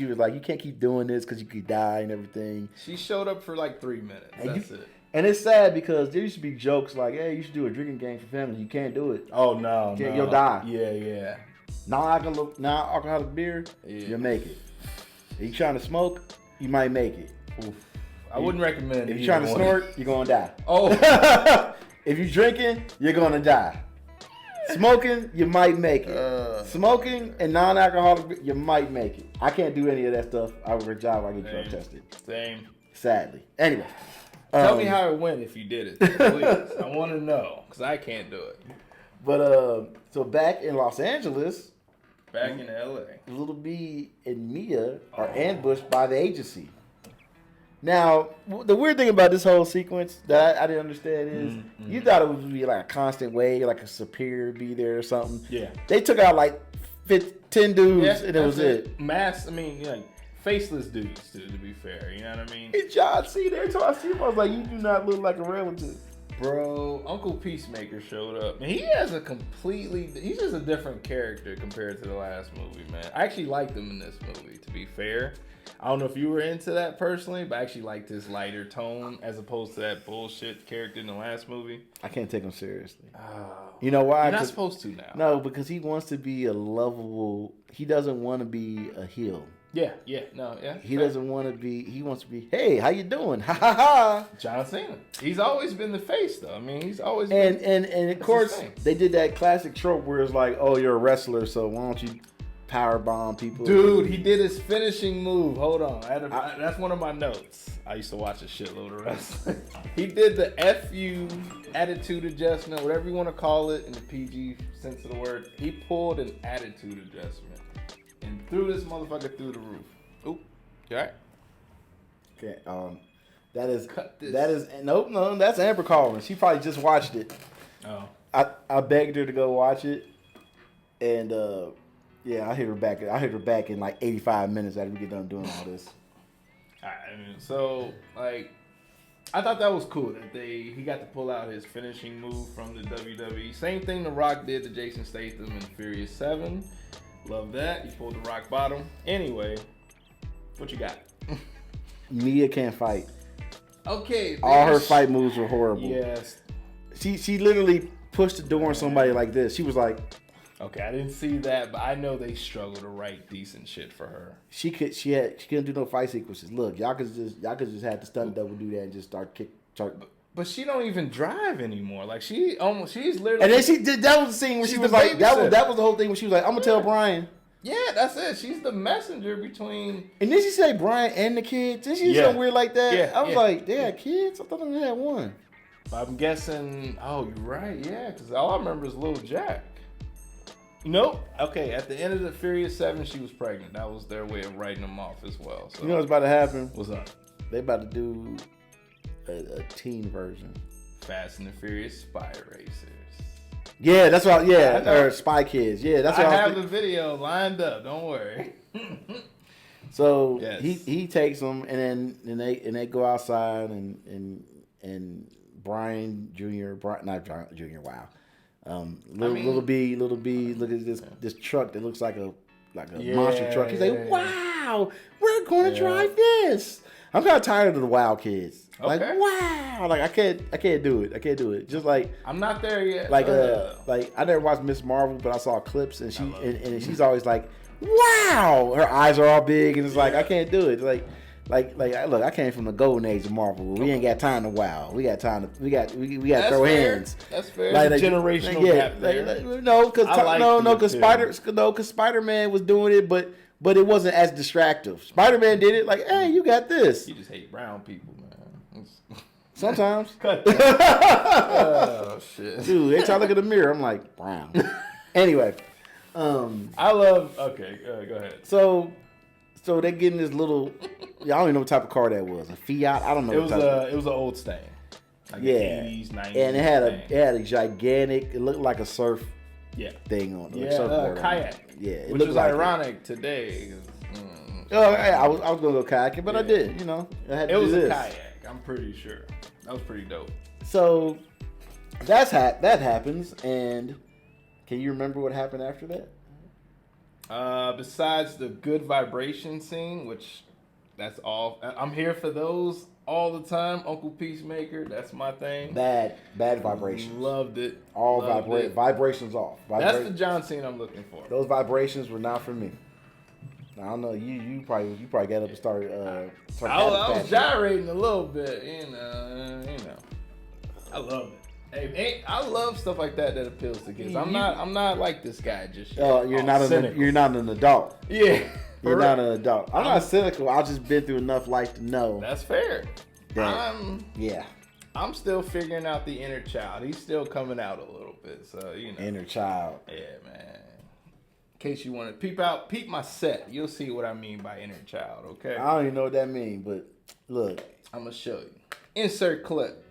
was like, "You can't keep doing this because you could die and everything."
She showed up for like 3 minutes. That's it.
And it's sad because there used to be jokes like, "Hey, you should do a drinking game for families. You can't do it.
Oh no,
You'll die."
Yeah.
Non-alcoholic beer, you'll make it. If you trying to smoke, you might make it.
Oof. I wouldn't recommend it.
If you're trying to snort, you're gonna die.
Oh.
If you're drinking, you're gonna die. Smoking, you might make it. Smoking and non-alcoholic, you might make it. I can't do any of that stuff. I would job. I get drug tested.
Same.
Sadly. Anyway.
Tell me how it went if you did it, please. I want to know, because I can't do it.
But, so back in Los Angeles.
Back in L.A.
Little B and Mia are ambushed by the agency. Now, the weird thing about this whole sequence that I didn't understand is you thought it would be like a constant way, like a superior be there or something.
Yeah.
They took out like 10 dudes and that was it.
Faceless dudes, to be fair. You know what I mean?
And John Cena, every time I see him, I was like, you do not look like a relative.
Bro, Uncle Peacemaker showed up. And he has he's just a different character compared to the last movie, man. I actually liked him in this movie, to be fair. I don't know if you were into that personally, but I actually liked his lighter tone as opposed to that bullshit character in the last movie.
I can't take him seriously. You know why?
You're not supposed to now.
No, because he wants to be a lovable. He doesn't want to be a heel.
Yeah.
He doesn't want to be. He wants to be. Hey, how you doing? Ha ha ha.
John Cena. He's always been the face, though. I mean, he's always
been. And of course, they did that classic trope where it's like, oh, you're a wrestler, so why don't you power bomb people?
Dude, he did his finishing move. Hold on, that's one of my notes. I used to watch a shitload of wrestling. He did the FU attitude adjustment, whatever you want to call it in the PG sense of the word. He pulled an attitude adjustment and threw this motherfucker through the roof. Oop, you all right?
Okay, that is nope, that's Amber calling. She probably just watched it.
Oh,
I begged her to go watch it, and yeah, I hit her back in like 85 minutes after we get done doing all this.
So like, I thought that was cool that he got to pull out his finishing move from the WWE. Same thing The Rock did to Jason Statham in Furious 7. Love that. He pulled the rock bottom. Anyway, what you got?
Mia can't fight.
Okay.
All her fight moves were horrible.
Yes.
She literally pushed the door on somebody like this. She was like,
okay, I didn't see that, but I know they struggle to write decent shit for her.
She couldn't do no fight sequences. Look, y'all could just have the stunt double do that and just start.
But she don't even drive anymore. Like she's literally.
And then she did. That was the scene where she was like, that was the whole thing when she was like, I'm gonna tell Brian.
Yeah, that's it. She's the messenger between.
And then she said Brian and the kids. Didn't she something weird like that?
Yeah,
I was like, they had kids. I thought they only had one.
I'm guessing. Oh, you're right. Yeah, because all I remember is Lil Jack. Nope. Okay, at the end of the Furious 7, she was pregnant. That was their way of writing them off as well. So.
You know what's about to happen?
What's up?
They about to do a teen version.
Fast and the Furious Spy Racers.
Yeah, that's what. Yeah, or Spy Kids. Yeah, that's what
I have the video lined up. Don't worry.
So he takes them, and then they go outside, and Brian Jr. Not Brian Jr. Wow. Little B, look at this truck that looks like a monster truck. He's like, wow, we're going to drive this. I'm kind of tired of the wild kids. Okay. Like, wow, like I can't do it. Just like
I'm not there yet.
Like I never watched Miss Marvel, but I saw clips, and she's always like, wow, her eyes are all big, and it's like I can't do it. Like look, I came from the golden age of Marvel. We ain't got time to wow. We got time to we got to throw hands.
That's fair. Like, generational gap there.
Because Spider-Man was doing it, but it wasn't as distractive. Spider-Man did it like, hey, you got this.
You just hate brown people, man.
Sometimes.
Oh shit.
Dude, every time I look in the mirror, I'm like, brown. Anyway.
I love. Okay, go ahead.
So they getting this little. I don't even know what type of car that was. A Fiat. I don't know.
It was an old Stang. Like 80s, 90s.
And it had a gigantic. It looked like a surf. Thing on it.
Yeah, kayak.
Yeah,
which is ironic today.
Oh, I was gonna go kayaking, but I did. You know, I had to
It was
do
a
this.
kayak. I'm pretty sure. That was pretty dope.
So that happens, and can you remember what happened after that?
Besides the good vibration scene, which that's all. I'm here for those all the time. Uncle Peacemaker, that's my thing.
Bad vibrations.
Loved it.
All
Loved
vibrations off.
That's the John scene I'm looking for.
Those vibrations were not for me. I don't know. You probably got up and started.
I was gyrating a little bit, you know. I love it. Hey, I love stuff like that appeals to kids. I'm not like this guy just.
You're not an adult.
Yeah,
you're not an adult. I'm not cynical. I've just been through enough life to know.
That's fair. I'm still figuring out the inner child. He's still coming out a little bit, so you know.
Inner child.
Yeah, man. In case you want to peep my set, you'll see what I mean by inner child. Okay.
I don't even know what that means, but look,
I'm gonna show you. Insert clip.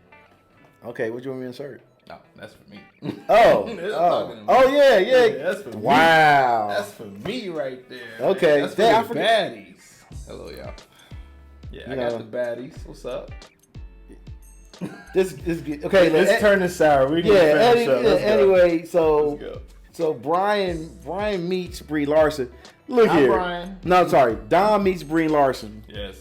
Okay, what you want me to insert?
No, that's for me.
Oh, yeah.
That's for me.
Wow.
That's for me right there.
Okay,
man. That's for the baddies. Hello, y'all. Yeah, I got the baddies. What's up?
This okay.
Let's turn this sour. We need to finish up.
Anyway, so Brian meets Brie Larson. Look here.
Brian.
No, sorry. Dom meets Brie Larson.
Yes.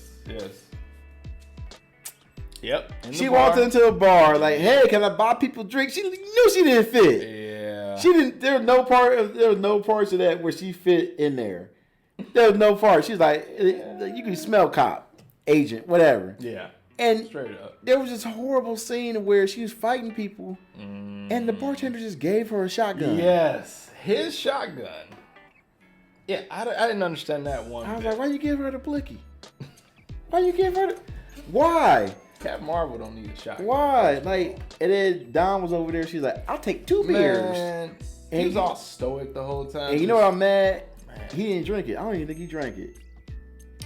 Yep.
She walked into a bar like, "Hey, can I buy people drinks?" She knew she didn't fit.
Yeah.
She didn't. There was no parts of that where she fit in there. There was no part. She's like, you can smell cop, agent, whatever.
Yeah.
And
straight up,
there was this horrible scene where she was fighting people, and the bartender just gave her a shotgun.
Yes, his shotgun. Yeah, I didn't understand that one.
I was like, why you give her the blicky? Why you give her the? Why?
Captain Marvel don't need a shotgun.
Why? Like, and then Don was over there. She's like, I'll take 2 beers.
And he was all stoic the whole time.
And you know what I'm mad? Man. He didn't drink it. I don't even think he drank it.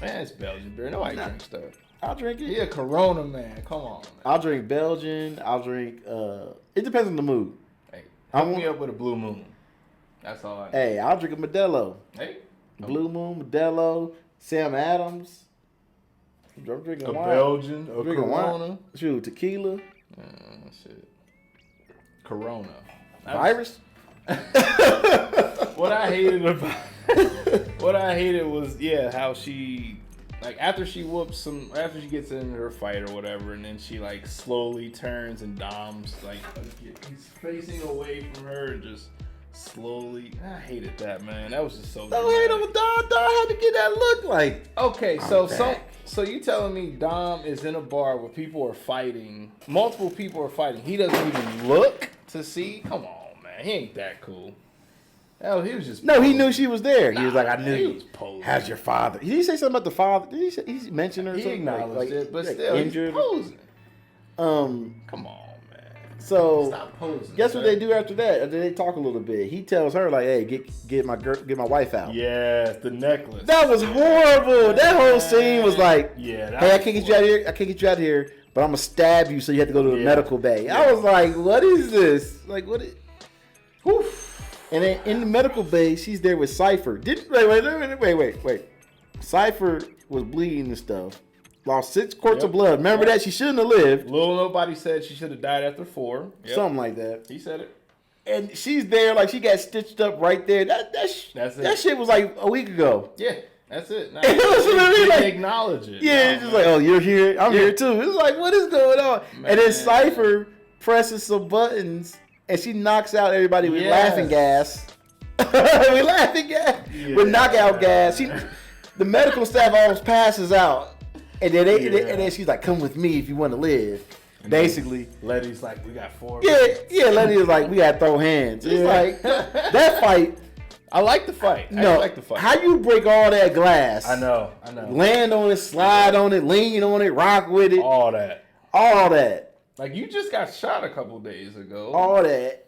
Man, it's Belgian beer. Nobody drinks stuff.
I'll drink it.
He a Corona man. Come on, man.
I'll drink Belgian. I'll drink. It depends on the mood.
Hey, hook me up with a Blue Moon. That's all I need.
Hey, I'll drink a Modelo.
Hey,
Blue Moon, Modelo, Sam Adams. I'm drinking wine.
Belgian, a Corona.
Wine. Shoot, tequila.
Shit. Corona.
Virus.
What I hated was how she, like, after she gets into her fight or whatever, and then she like slowly turns and Dom's like he's facing away from her and just slowly. I hated that, man. That was just so.
No, hate on Dom. Dom had to get that look like.
Okay, so you telling me Dom is in a bar where people are fighting, multiple people are fighting. He doesn't even look to see. Come on, man. He ain't that cool. Hell, he was just.
No, he knew she was there. He was like, I knew.
He was posing.
How's your father? Did he say something about the father? Did he mention her?
He
something?
acknowledged it, but still, injured. He's posing. Come on.
So
stop posing.
Guess what they do after that? They talk a little bit. He tells her like, "Hey, get my wife out."
Yes, the necklace.
That was horrible. That whole scene was like,
"Hey,
I can't get you out of here. I can't get you out of here, but I'm gonna stab you, so you have to go to the medical bay." Yeah. I was like, "What is this? Like, what is?" Whew. And then in the medical bay, she's there with Cypher. Wait. Cypher was bleeding and stuff. Lost 6 quarts of blood. Remember that? She shouldn't have lived.
Little nobody said she should have died after 4. Yep.
Something like that.
He said it.
And she's there, like she got stitched up right there. That shit was like a week ago.
Yeah, that's it. Nah,
it was literally like
acknowledge it.
Yeah, it's just like, oh, you're here. I'm here too. It's like, what is going on? Man. And then Cypher presses some buttons, and she knocks out everybody with laughing gas. With laughing gas. Yeah. With knockout gas. The medical staff almost passes out. And then and then she's like, "Come with me if you want to live." And basically,
Letty's like, "We got 4."
Yeah. Letty is like, "We got to throw hands." It's like that fight.
I like the fight.
No,
I like the fight.
How you break all that glass?
I know.
Land on it, slide on it, lean on it, rock with it.
All that.
Like
you just got shot a couple days ago.
All that.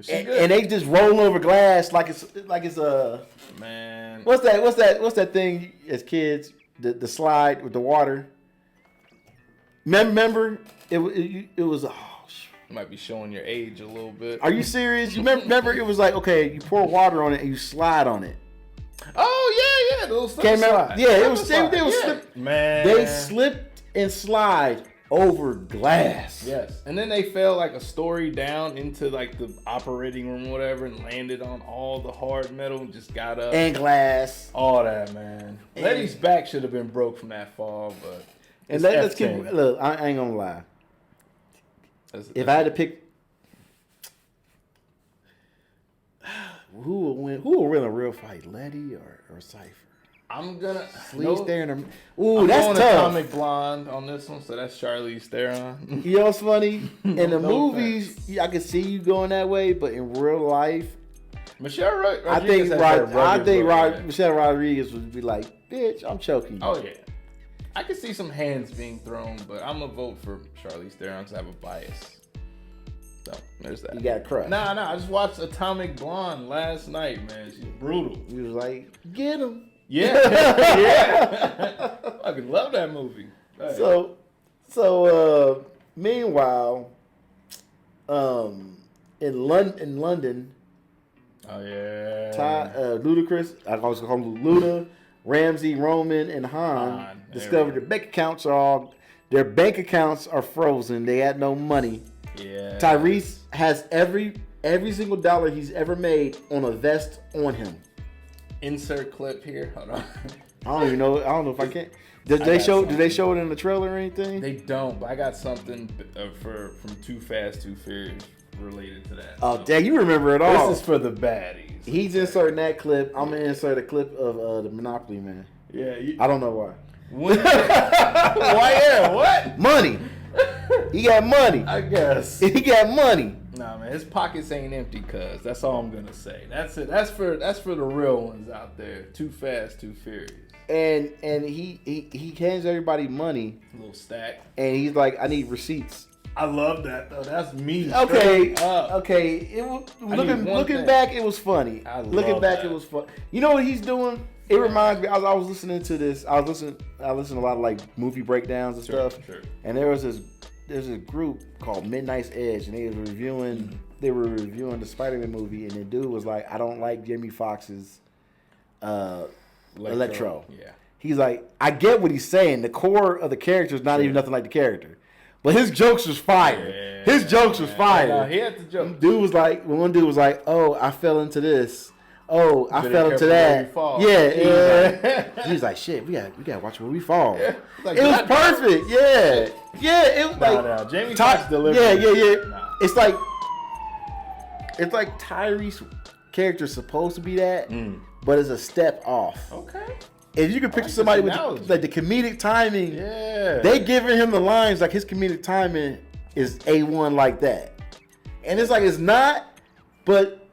And they just roll over glass like it's a
man.
What's that thing as kids? The slide with the water. Remember? It was.
Might be showing your age a little bit.
Are you serious? You remember? It was like, okay, you pour water on it and you slide on it.
Oh yeah, those
Came out.
slide.
Yeah, it was.
Slide.
They was
Yeah.
slip.
Man,
They slipped and slide over glass.
Yes, and then they fell like a story down into like the operating room, or whatever, and landed on all the hard metal and just got up.
And glass.
All that, man.
And
Letty's back should have been broke from that fall, but
and let's keep. Look, I ain't gonna lie. If I had to pick, who will win? Who will win a real fight, Letty or Cypher?
I'm gonna
Charlize Theron.
Ooh,
that's
going
tough.
Atomic Blonde on this one, so that's Charlize Theron.
You know what's funny? In the
No
movies, I can see you going that way, but in real life,
Michelle Rodriguez.
I think
Rodriguez.
Michelle Rodriguez would be like, "Bitch, I'm choking you."
Oh yeah, I could see some hands being thrown, but I'm gonna vote for Charlize Theron because I have a bias. So there's that.
You got a crush.
Nah. I just watched Atomic Blonde last night, man. She's brutal.
You was like, "Get him."
Yeah, yeah. I fucking love that movie. Hey.
So meanwhile, in London,
Oh yeah.
Ludacris, I was calling him Luda, Ramsey, Roman, and Han discovered their bank accounts are frozen. They had no money.
Yeah.
Tyrese has every single dollar he's ever made on a vest on him.
Insert clip here. Hold on.
I don't even know. I don't know if I can. Did they show it in the trailer or anything?
They don't, but I got something from Too Fast, Too Furious related to that.
Oh, dang, you remember it all.
This is for the baddies.
He's inserting that clip. I'm going to insert a clip of the Monopoly Man.
Yeah.
I don't know why.
Why? Yeah, what?
Money. He got money.
I guess.
He got money.
Nah, man, his pockets ain't empty, cuz. That's all I'm gonna say. That's it. That's for the real ones out there. Too Fast, Too Furious.
And he hands everybody money.
A little stack.
And he's like, I need receipts.
I love that though. That's me.
Okay.
Up.
Okay. It was looking back, it was funny. Looking back, it was fun. You know what he's doing? It reminds me. I was listening to this. I listen to a lot of like movie breakdowns and stuff.
Sure.
And there's a group called Midnight's Edge, and they were reviewing the Spider-Man movie, and the dude was like, I don't like Jamie Foxx's Electro.
Yeah.
He's like, I get what he's saying. The core of the character is not even nothing like the character. But his jokes was fire.
Yeah,
his jokes was fire.
No, he had the joke.
One dude was like, oh, I fell into this. Oh, I
Better
fell into
careful where
that.
you fall.
Yeah. He was like, shit, we gotta watch where we fall.
Yeah. Like,
it was perfect. Yeah. Yeah. It was like
Jamie Foxx delivered.
Yeah.
Nah.
It's like Tyrese's character's supposed to be that, but it's a step off.
Okay.
If you can picture somebody with like the comedic timing, they giving him the lines like his comedic timing is A1 like that. And it's like it's not, but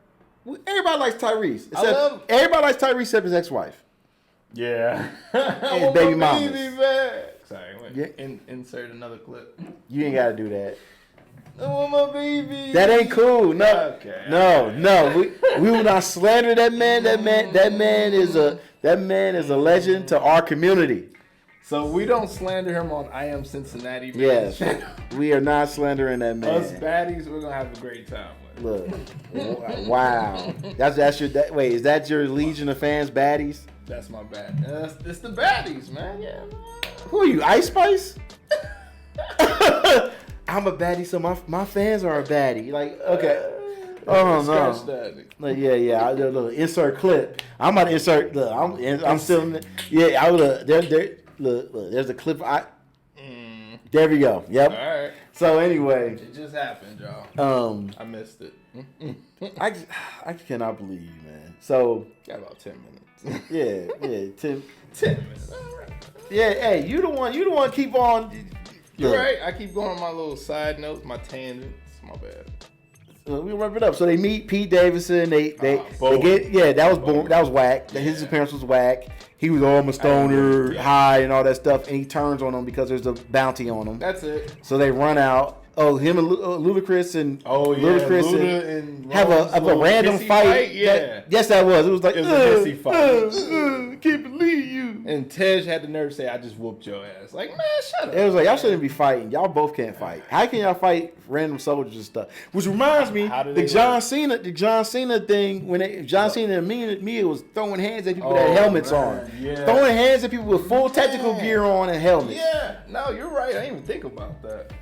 everybody likes Tyrese. Everybody likes Tyrese except his ex-wife.
Yeah.
And baby mama.
Sorry, wait.
Yeah.
Insert another clip.
You ain't gotta do that.
I want my baby.
That ain't cool. No.
Okay.
No. We will not slander that man. That man is a legend to our community.
So we don't slander him on I Am Cincinnati.
Yes. We are not slandering that man.
Us baddies, we're gonna have a great time with.
Look. Wow. Wait, is that your legion of fans, baddies?
That's my bad. It's the baddies, man. Yeah. Man.
Who are you, Ice Spice? I'm a baddie, so my fans are a baddie. Like, okay. Oh no. Like, yeah. Look, insert clip. I'm about to insert. Look, I'm still. Yeah, I would. Look. There's a clip. There we go. Yep.
All right.
So anyway,
it just happened, y'all. I missed it.
I cannot believe you, man. So
got about 10 minutes.
Yeah. 10
minutes. All right.
Yeah. Hey, you the one. Keep on.
You're right. I keep going on my little side notes, my tangents. My bad.
We wrap it up. So they meet Pete Davidson. They get that was whack. His appearance was whack. He was all a stoner, high, and all that stuff, and he turns on them because there's a bounty on him.
That's it.
So they run out. Oh, him and Ludacris and
Ludacris
Luda
and
have a random fight.
Yeah.
Yes, that was. It was like
it was a hissy fight.
Can't believe you.
And Tej had the nerve to say, "I just whooped your ass." Like, man, shut up.
It was like y'all shouldn't be fighting. Y'all both can't fight. How can y'all fight random soldiers and stuff? Which reminds me, the John Cena thing when John Cena and Mia was throwing hands at people that had helmets on, throwing hands at people with full tactical gear on and helmets.
Yeah, no, you're right. I didn't even think about that.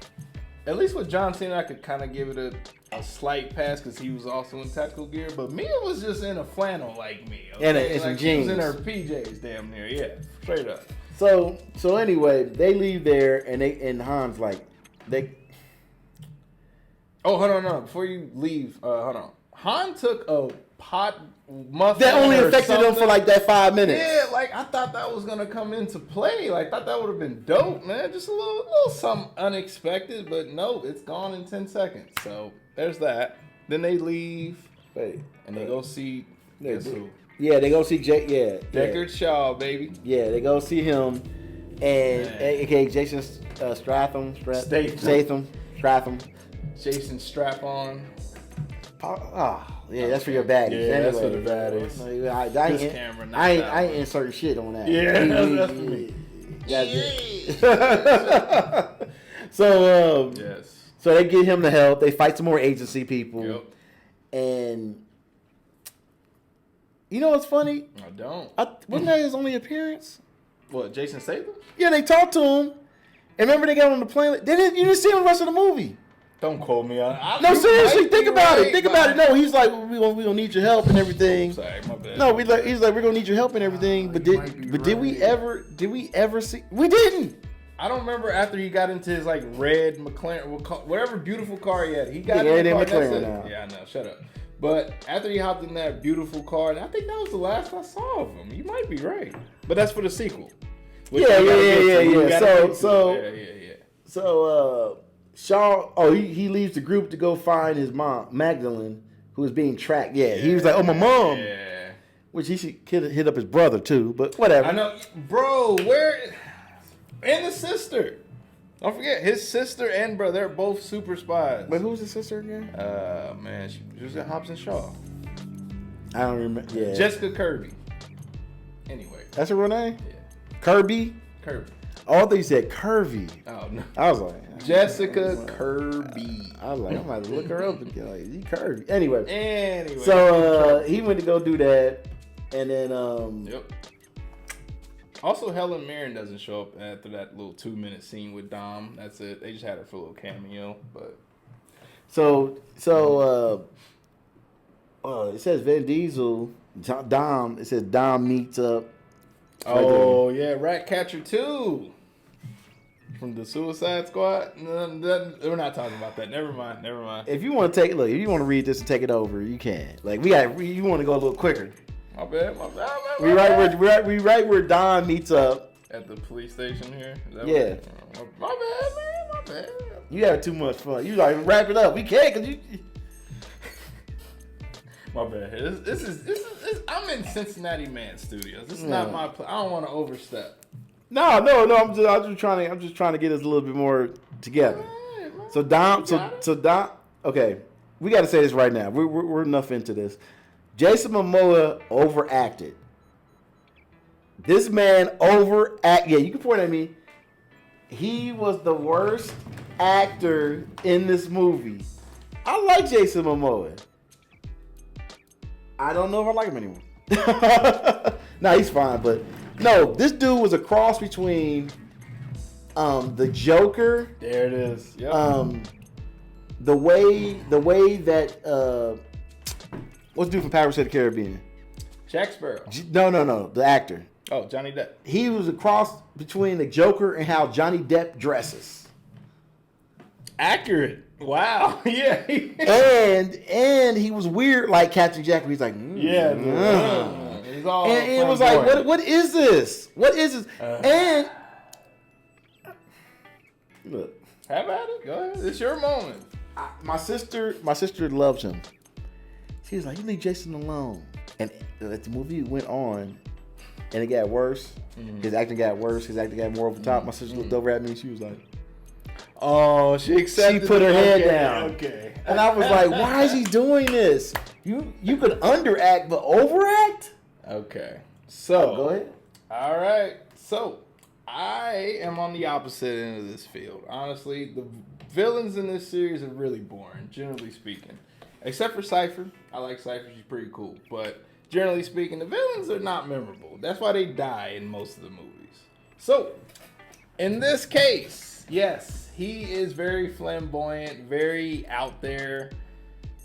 At least with John Cena, I could kind of give it a slight pass because he was also in tactical gear. But Mia was just in a flannel like me. Okay?
And some
like
jeans.
She was in her PJs damn near. Yeah, straight up.
So anyway, they leave there and Han's like,
Oh, hold on, no. Before you leave, hold on. Han took a pot muffin
that only affected him for like that 5 minutes.
Yeah, like I thought that was gonna come into play. Like I thought that would have been dope, man. Just a little something unexpected, but no, it's gone in 10 seconds. So there's that. Then they leave.
Wait,
and they go see guess who?
Yeah, they go see Jake. Yeah,
Deckard Shaw, baby.
Yeah, they go see him, and aka Jason Statham.
Jason Strap-on.
Yeah, that's for your baddies.
Yeah,
anyway,
that's for the baddies.
I ain't inserting shit on that.
Yeah, that's for me.
So
yes.
So they get him the help. They fight some more agency people.
Yep.
And you know what's funny?
I don't.
Wasn't that his only appearance?
What, Jason Statham?
Yeah, they talked to him. And remember they got on the plane. You didn't see him the rest of the movie.
Don't quote me on.
No, seriously, think about it. Think about it. No, he's like, we gonna need your help and everything.
Sorry, my bad.
No, he's like, we're gonna need your help and everything. But did we ever see? We didn't.
I don't remember after he got into his like red McLaren, whatever beautiful car he had. He got in the car.
McLaren now.
Yeah, I know. Shut up. But after he hopped in that beautiful car, I think that was the last I saw of him. You might be right, but that's for the sequel.
Yeah. So Shaw, he leaves the group to go find his mom, Magdalene, who was being tracked. Yeah, he was like, oh, my mom.
Yeah.
Which he should hit up his brother too, but whatever.
I know, bro. And the sister. Don't forget, his sister and brother, they're both super spies.
But who's his sister again?
Man, she was in Hobbs and Shaw.
I don't remember. Yeah.
Jessica Kirby. Anyway.
That's her real name?
Yeah.
Kirby? Oh, I thought you said curvy.
Oh, no.
I was like...
Jessica Kirby.
I was like, I'm about to look her up and get like, you curvy. Anyway.
So,
he went to go do that. And then...
Yep. Also, Helen Mirren doesn't show up after that little 2-minute scene with Dom. That's it. They just had her for a little cameo, but...
So it says Vin Diesel, Dom. It says Dom meets up.
Oh yeah, Ratcatcher 2 from the Suicide Squad. We're not talking about that. Never mind.
If you want to if you want to read this and take it over, you can. Like you want to go a little quicker.
My bad.
We right where Dom meets up
at the police station here.
Yeah.
My bad.
You having too much fun. You like wrap it up. We can't because you.
My bad. This is. I'm in Cincinnati Man Studios. This is not my place. I don't want to overstep.
No. I'm just trying to get us a little bit more together.
Right,
so Dom. Okay, we got to say this right now. We're enough into this. Jason Momoa overacted. This man overacted. Yeah, you can point at me. He was the worst actor in this movie. I like Jason Momoa. I don't know if I like him anymore. Nah, he's fine, but no, this dude was a cross between the Joker.
There it is. Yep.
The way that what's the dude from Pirates of the Caribbean?
Jack Sparrow.
No, the actor.
Oh, Johnny Depp.
He was a cross between the Joker and how Johnny Depp dresses.
Accurate. Wow. Yeah.
and he was weird like Captain Jack. He's like,
He's all
and it was like, what is this? What is this? And look,
have at it. Go ahead. It's your moment.
My sister loves him. She was like, you leave Jason alone. And the movie went on, and it got worse. Mm-hmm. His acting got worse. His acting got more over the top. My sister looked over at me, and she was like,
Oh, she accepted.
She put her head
okay,
down.
Okay.
And I was like, why is he doing this? You could underact but overact?
Okay. So
Go ahead.
All right. So I am on the opposite end of this field. Honestly, the villains in this series are really boring, generally speaking. Except for Cypher. I like Cypher. She's pretty cool. But generally speaking, the villains are not memorable. That's why they die in most of the movies. So, in this case, yes, he is very flamboyant, very out there.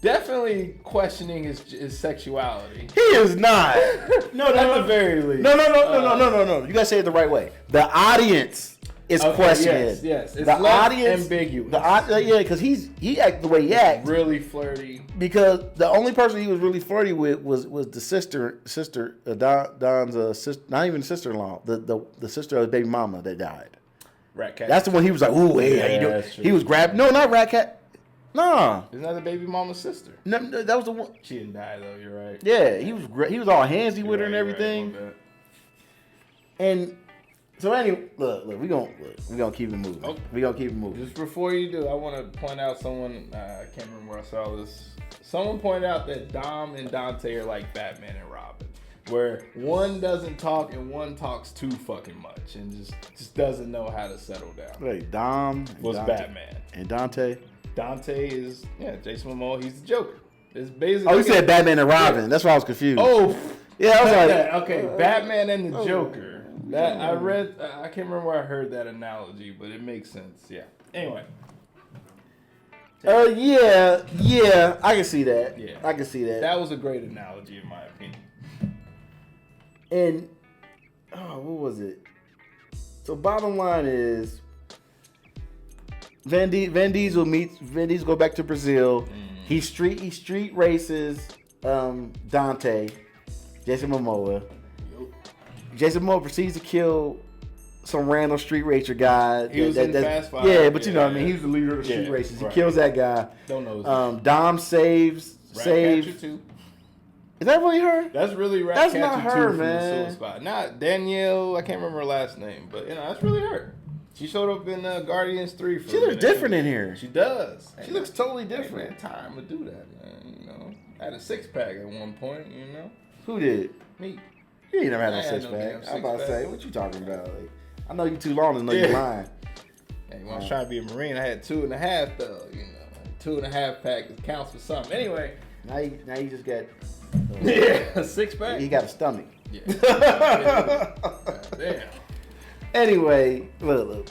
Definitely questioning his sexuality.
He is not. No,
At the very least.
No. You gotta say it the right way. The audience is questioning.
Yes. It's
the
less
audience
ambiguous.
Yeah, because he acted the way he acts.
Really flirty.
Because the only person he was really flirty with was the sister Don's sister, not even sister-in-law, the sister of his baby mama that died.
Rat Cat.
That's the one he was like, ooh, hey, how you doing?
That's true.
He was grabbing. No, not Rat Cat. Nah.
Isn't that the baby mama's sister?
No, that was the one.
She didn't die though. You're right.
Yeah, he was all handsy with her and
You're
everything.
right,
And so anyway, look, we gonna keep it moving.
Oh.
We gonna keep it moving.
Just before you do, I want to point out someone. I can't remember where I saw this. Someone pointed out that Dom and Dante are like Batman and Robin, where one doesn't talk and one talks too fucking much and just doesn't know how to settle down.
Wait, Dom
Was
Dante,
Batman.
and Dante.
Dante is Jason Momoa. He's the Joker. It's basically.
Oh, you said Batman and Robin. That's why I was confused.
Oh,
yeah, I was like,
okay, Batman and the Joker. That I read. I can't remember where I heard that analogy, but it makes sense. Yeah. Anyway.
yeah, I can see that.
Yeah.
I can see that.
That was a great analogy in my opinion.
And what was it? So bottom line is, Vin Diesel go back to Brazil. He street races Dante, Jason Momoa. Jason Momoa proceeds to kill some random street racer guy.
He was in Fast Five.
Yeah, but you know what I mean. He was the leader of the street races. He kills that guy.
Don't know his name.
Dom saves.
Ratcatcher 2.
Is that really her?
That's really
That's
Ratcatcher
not
2
her,
from the
man.
Suicide Squad. Not Danielle. I can't remember her last name, but that's really her. She showed up in Guardians 3.
She looks different in here.
She does.
She looks totally different.
Hey, man, time to do that, man. You know, I had a 6-pack at one point. You know,
Who did?
me.
You ain't never had
I
no
had
six
no
pack.
damn
I'm about to say,
six-pack.
what you talking about? Like, I know you too long to know you're lying.
Hey, when I was trying to be a Marine, I had 2.5 though. You know, 2.5 pack counts for something. Anyway,
Now you just got
a 6-pack.
he got a stomach.
Yeah. Damn.
Anyway, look.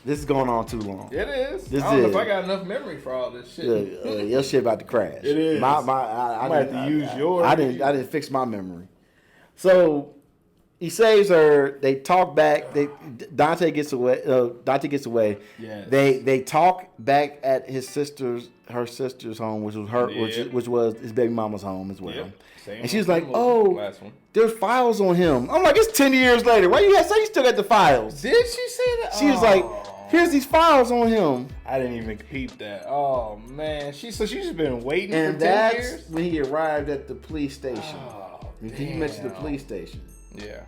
This is going on too long.
It is.
This
I don't know
is.
if I got enough memory for all this shit.
Look, your shit about to crash.
It is.
I
might have to use yours.
I didn't fix my memory. So he saves her. They talk back. Dante gets away.
Yes.
They talk back at her sister's home, which was which was his baby mama's home as well.
Yep. Same
And she was
one,
like,
same
"Oh,
last one.
there's files on him." I'm like, "It's 10 years later. Why you say you still got the files?"
Did she say that?
She was like, "Here's these files on him."
I didn't even peep that. Oh man, she's just been waiting
And
for 10
that's
years.
when he arrived at the police station.
Oh,
He mentioned the police station.
Yeah.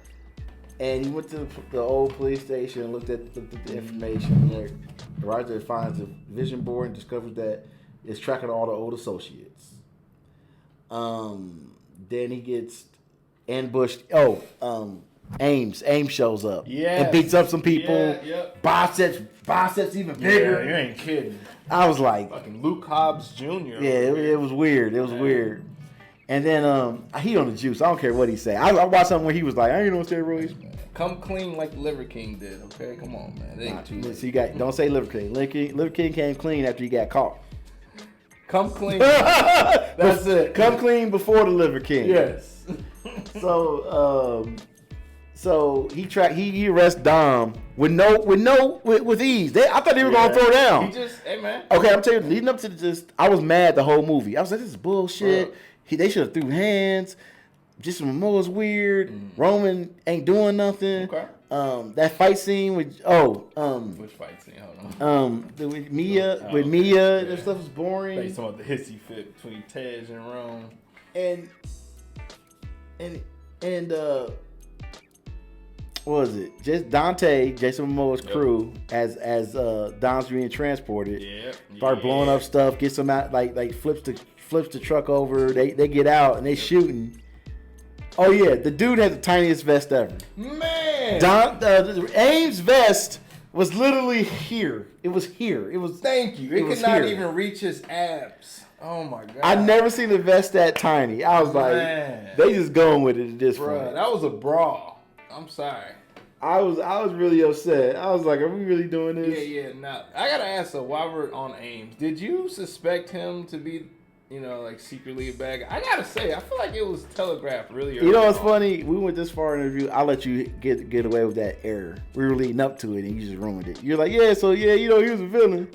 And he went to the old police station, looked at the information. There, arrived there, finds a vision board and discovers that it's tracking all the old associates. Then he gets ambushed. Ames shows up.
Yes.
And beats up some people.
Yeah, yep.
Biceps even bigger.
Yeah, you ain't kidding.
I was like,
Fucking Luke Hobbs Jr.
yeah, it was weird. It was weird. And then he on the juice. I don't care what he say. I watched something where he was like, I ain't on steroids.
Come clean like Liver King did, okay? Come on, man. It ain't too late.
So don't say Liver King. Liver King came clean after he got caught.
Come clean. That's it.
Come clean before the Liver King.
Yes.
So he arrests Dom with ease. I thought they were gonna throw down.
Hey man.
Okay, I'm telling you, leading up to this, I was mad the whole movie. I was like, this is bullshit. They should have threw hands. Jason Momoa's weird. Roman ain't doing nothing.
Okay.
That fight scene with
Which fight scene? Hold on.
with Mia, that stuff was boring.
They talking about the hissy fit between Tej and Rome.
what was it? Just Dante, Jason Momoa's crew, as Dom's being transported. Start blowing up stuff, gets them out, like flips the truck over. They get out and they shooting. Oh yeah, the dude had the tiniest vest ever.
Man,
Ames' vest was literally here. It was here. It was.
Thank you. It could not even reach his abs. Oh my god.
I never seen a vest that tiny. I was like, they just going with it at this point.
That was a brawl. I'm sorry.
I was really upset. I was like, are we really doing this?
Yeah. Now I gotta ask though, while we're on Ames, did you suspect him to be, like secretly a bad guy? I gotta say, I feel like it was telegraphed really early.
You know what's funny? We went this far in the review. I'll let you get away with that error. We were leading up to it and you just ruined it. You're like, he was a villain.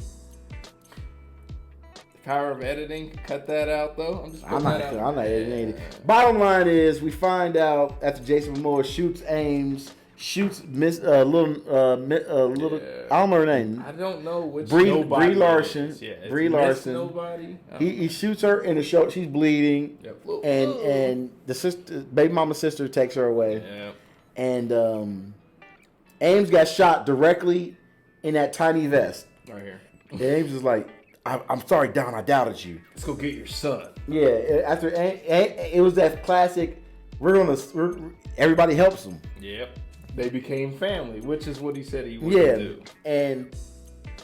Power of editing, cut that out though. I'm not
editing it. Bottom line is, we find out after Jason Momoa shoots Ames, shoots Miss little. I don't know her name.
I don't know which.
Brie Larson.
Yeah,
Brie Larson.
Nobody.
He shoots her in the show. She's bleeding, and the sister, baby mama's sister, takes her away.
Yeah.
And Ames got shot directly in that tiny vest.
Right here.
And Ames is like, I'm sorry, Don, I doubted you.
Let's go get your son.
Yeah, after it was that classic, everybody helps him.
Yep. They became family, which is what he said he would do.
And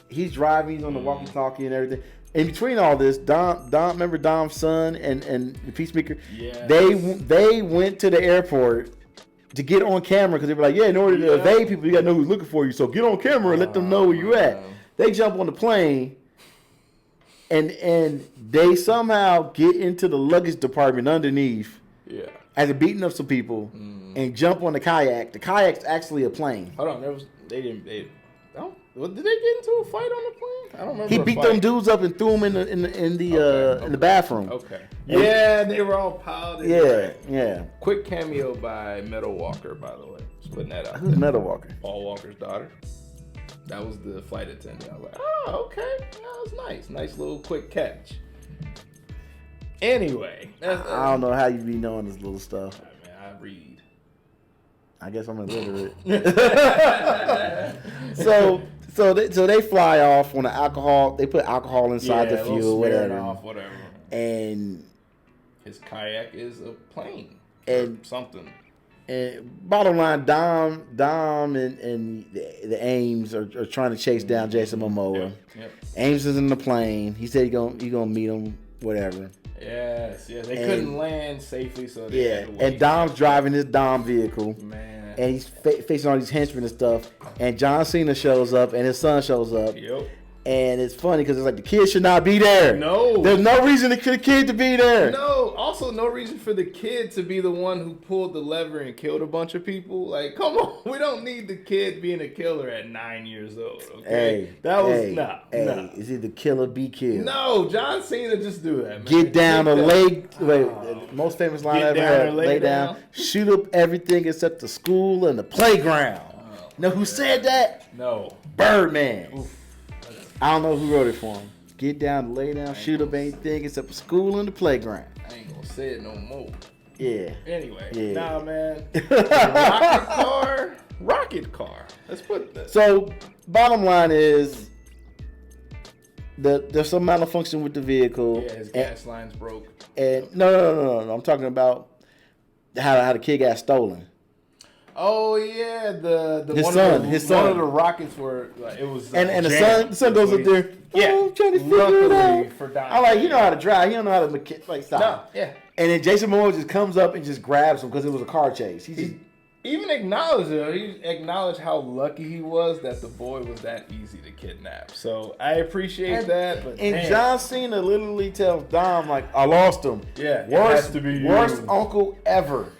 he's driving, he's on the walkie-talkie and everything. In between all this, Dom, remember Dom's son and the Peacemaker?
Yeah.
They went to the airport to get on camera because they were like, in order to evade people, you got to know who's looking for you. So get on camera and let them know where you at. They jump on the plane. And they somehow get into the luggage department underneath.
Yeah.
After beating up some people and jump on the kayak. The kayak's actually a plane.
Hold on, did they get into a fight on the plane? I don't remember.
He beat them dudes up and threw them in the bathroom.
Okay. Yeah, they were all piled in.
Yeah.
Quick cameo by Metal Walker, by the way. Just putting that out.
Who's Metal Walker?
Paul Walker's daughter. That was the flight attendant. I was like, oh, okay. That was nice. Nice little quick catch. Anyway.
I don't know how you be knowing this little stuff.
Man, I read.
I guess I'm illiterate. So they fly off on the alcohol. They put alcohol inside the fuel, whatever. And
his kayak is a plane.
And
something.
And bottom line, Dom and the Ames are trying to chase down Jason Momoa.
Yep.
Ames is in the plane. He said he gonna meet him, whatever.
Yes. They couldn't land safely, so they had to wait.
And Dom's driving his Dom vehicle.
Man.
And he's facing all these henchmen and stuff. And John Cena shows up, and his son shows up.
Yep.
And it's funny because it's like the kid should not be there.
No.
There's no reason for the kid to be there.
No. Also, no reason for the kid to be the one who pulled the lever and killed a bunch of people. Like, come on. We don't need the kid being a killer at 9 years old. Okay. Nah.
Is he the killer be killed?
No. John Cena just do that, man.
Get down or lay. Most famous line ever had. Lay down. Shoot up everything except the school and the playground. Know who said that?
No.
Birdman.
Oof.
I don't know who wrote it for him. Get down, lay down, shoot up anything except for school and the playground.
I ain't gonna say it no more.
Yeah.
Anyway, nah, man. Rocket car. Let's put that.
So, bottom line is, there's some malfunction with the vehicle.
Yeah, his gas line's broke.
And no. I'm talking about how the kid got stolen.
Oh yeah,
his son.
One of the rockets were it was
and the son goes up there. I'm trying to figure it out. I'm like, he know how to drive. He don't know how to stop.
No, yeah.
And then Jason Momoa just comes up and just grabs him because it was a car chase. He
even acknowledged it. He acknowledged how lucky he was that the boy was that easy to kidnap. So I appreciate that. But
John Cena literally tells Dom, like, I lost him.
Yeah,
worst uncle ever.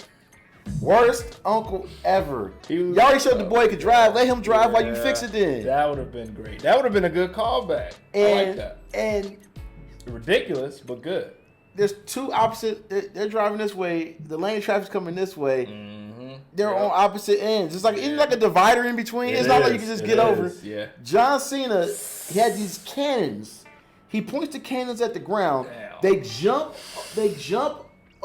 Worst uncle ever. Y'all already showed the boy could drive. Let him drive while you fix it then.
That would have been great. That would have been a good callback. I like that.
And
ridiculous, but good.
There's two opposite. They're driving this way. The lane of traffic's coming this way.
Mm-hmm.
They're on opposite ends. It's like isn't like a divider in between. It's not like you can just get over.
Yeah.
John Cena, he had these cannons. He points the cannons at the ground.
Damn.
They jump